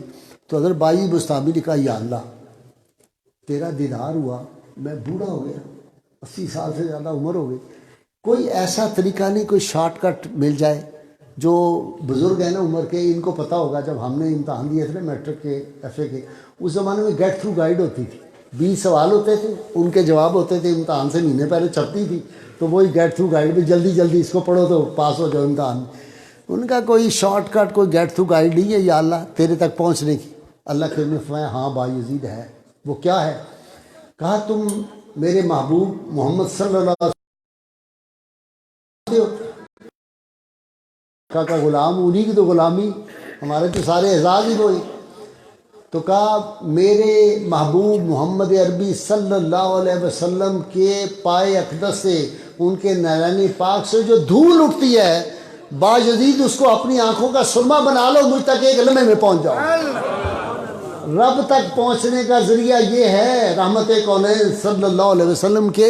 تو حضرت بائی بستامی نے کہا یا اللہ تیرا دیدار ہوا، میں بوڑھا ہو گیا، 80 سال سے زیادہ عمر ہو گئی، کوئی ایسا طریقہ نہیں، کوئی شارٹ کٹ مل جائے۔ جو بزرگ ہیں نا عمر کے، ان کو پتہ ہوگا، جب ہم نے امتحان دیے تھے میٹرک کے ایف اے کے، اس زمانے میں گیٹ تھرو گائیڈ ہوتی تھی، 20 سوال ہوتے تھے، ان کے جواب ہوتے تھے، امتحان سے مہینے پہلے چھپتی تھی، تو وہی گیٹ تھرو گائیڈ میں جلدی جلدی اس کو پڑھو تو پاس ہو جاؤ امتحان۔ ان کا کوئی شارٹ کٹ، کوئی گیٹ تھرو گائیڈ نہیں ہے یا اللہ تیرے تک پہنچنے کی۔ اللہ کے نے فرمایا ہاں بایزید ہے۔ وہ کیا ہے؟ کہا تم میرے محبوب محمد صلی اللہ علیہ وسلم کا غلام، انہی کی تو غلامی، ہمارے تو سارے اعزاز ہی ہوئے۔ تو کہا میرے محبوب محمد عربی صلی اللہ علیہ وسلم کے پائے اقدس سے، ان کے نعلین پاک سے جو دھول اٹھتی ہے، باجدید اس کو اپنی آنکھوں کا سرما بنا لو، مجھ تک ایک لمحے میں پہنچ جاؤ۔ رب تک پہنچنے کا ذریعہ یہ ہے رحمت کونین صلی اللہ علیہ وسلم کے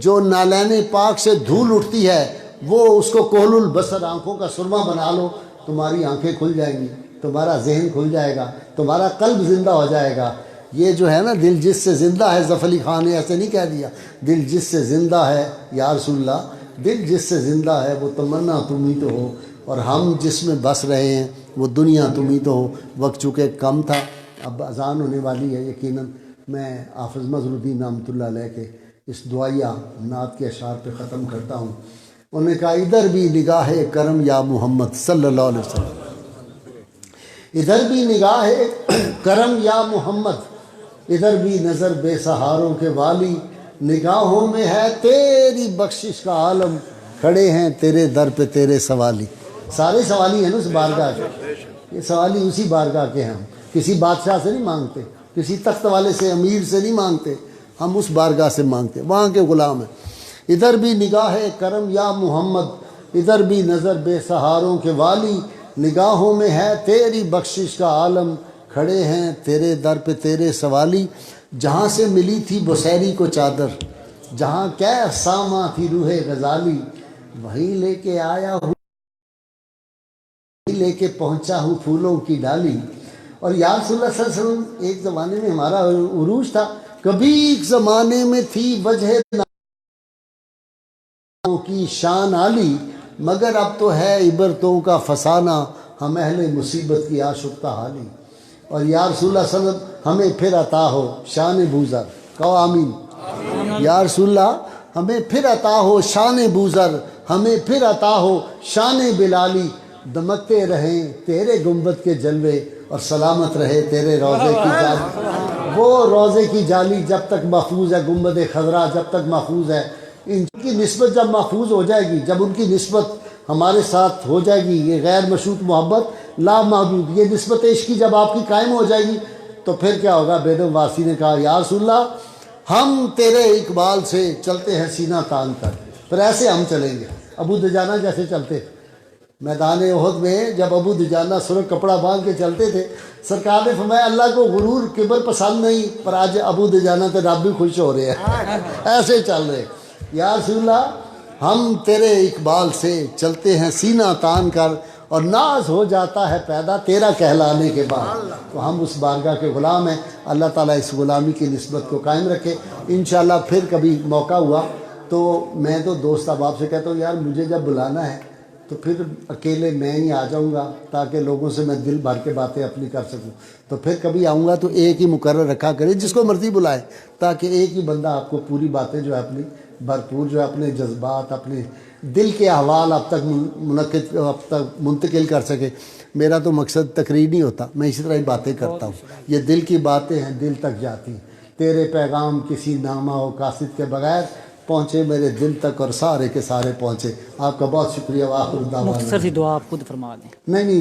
جو نعلین پاک سے دھول اٹھتی ہے، وہ اس کو کحل البصر آنکھوں کا سرما بنا لو، تمہاری آنکھیں کھل جائیں گی، تمہارا ذہن کھل جائے گا، تمہارا قلب زندہ ہو جائے گا۔ یہ جو ہے نا دل جس سے زندہ ہے، ظفر علی خان نے ایسے نہیں کہہ دیا، دل جس سے زندہ ہے یا رسول اللہ، دل جس سے زندہ ہے وہ تمنا تم ہی تو ہو، اور ہم جس میں بس رہے ہیں وہ دنیا تم ہی تو ہو۔ وقت چونکہ کم تھا، اب اذان ہونے والی ہے، یقیناً میں حافظ مظہر الدین رحمۃ اللہ علیہ کے اس دعائیہ نعت کے اشعار پہ ختم کرتا ہوں۔ انہوں نے کہا ادھر بھی نگاہ کرم یا محمد صلی اللہ علیہ وسلم، ادھر بھی نگاہ کرم یا محمد، ادھر بھی نظر بے سہاروں کے والی، نگاہوں میں ہے تیری بخشش کا عالم، کھڑے ہیں تیرے در پہ تیرے سوالی۔ سارے سوالی ہیں نا اس بارگاہ کے، یہ سوالی اسی بارگاہ کے ہیں، ہم کسی بادشاہ سے نہیں مانگتے، کسی تخت والے سے، امیر سے نہیں مانگتے، ہم اس بارگاہ سے مانگتے، وہاں کے غلام ہیں۔ ادھر بھی نگاہ کرم یا محمد، ادھر بھی نظر بے سہاروں کے والی، نگاہوں میں ہے تیری بخشش کا عالم، کھڑے ہیں تیرے در پہ تیرے سوالی۔ جہاں سے ملی تھی بصیری کو چادر، جہاں کیا ساما تھی روح غزالی، وہیں لے کے آیا ہوں، لے کے پہنچا ہوں پھولوں کی ڈالی۔ اور یا رسول اللہ صلی اللہ علیہ وسلم، ایک زمانے میں ہمارا عروج تھا، کبھی ایک زمانے میں تھی وجہ کی شان عالی، مگر اب تو ہے عبرتوں کا فسانہ، ہم اہل مصیبت کی آشفتہ حالی۔ اور یا رسول اللہ صلی اللہ علیہ وسلم ہمیں پھر عطا ہو شان بوزر، کہو آمین۔ یا رسول اللہ ہمیں پھر عطا ہو شان بوزر، ہمیں پھر عطا ہو شان بلالی، دمکتے رہیں تیرے گنبد کے جلوے اور سلامت رہے تیرے روضے کی جالی۔ وہ روضے کی جالی جب تک محفوظ ہے، گنبد خضرا جب تک محفوظ ہے، ان کی نسبت جب محفوظ ہو جائے گی، جب ان کی نسبت ہمارے ساتھ ہو جائے گی، یہ غیر مشروط محبت لا محدود، یہ نسبت عشقی جب آپ کی قائم ہو جائے گی، تو پھر کیا ہوگا؟ بیدم واسی نے کہا یا رسول اللہ ہم تیرے اقبال سے چلتے ہیں سینہ تان کر، پھر ایسے ہم چلیں گے ابو دجانہ جیسے چلتے۔ میدان احد میں جب ابو دجانہ سرخ کپڑا باندھ کے چلتے تھے، سرکار نے فرمایا اللہ کو غرور کبر پسند نہیں، پر آج ابو دجانہ تو رب بھی خوش ہو رہے ہیں، ایسے چل رہے۔ یا رسول اللہ ہم تیرے اقبال سے چلتے ہیں سینہ تان کر، اور ناز ہو جاتا ہے پیدا تیرا کہلانے کے بعد، تو ہم اس بارگاہ کے غلام ہیں۔ اللہ تعالیٰ اس غلامی کی نسبت کو قائم رکھے۔ انشاءاللہ پھر کبھی موقع ہوا تو میں تو دوست احباب سے کہتا ہوں یار مجھے جب بلانا ہے تو پھر اکیلے میں ہی آ جاؤں گا، تاکہ لوگوں سے میں دل بھر کے باتیں اپنی کر سکوں۔ تو پھر کبھی آؤں گا تو ایک ہی مقرر رکھا کرے، جس کو مرضی بلائے، تاکہ ایک ہی بندہ آپ کو پوری باتیں جو ہے اپنی بھرپور جو ہے اپنے جذبات، اپنے دل کے احوال اب تک منتقل کر سکے۔ میرا تو مقصد تقریر نہیں ہوتا، میں اسی طرح ہی باتیں کرتا ہوں، یہ دل کی باتیں ہیں دل تک جاتی ہیں۔ تیرے پیغام کسی نامہ و قاصد کے بغیر پہنچے میرے دل تک، اور سارے کے سارے پہنچے۔ آپ کا بہت شکریہ۔ وآخر دعوانا مختصر سی دعا آپ خود فرما دیں۔ نہیں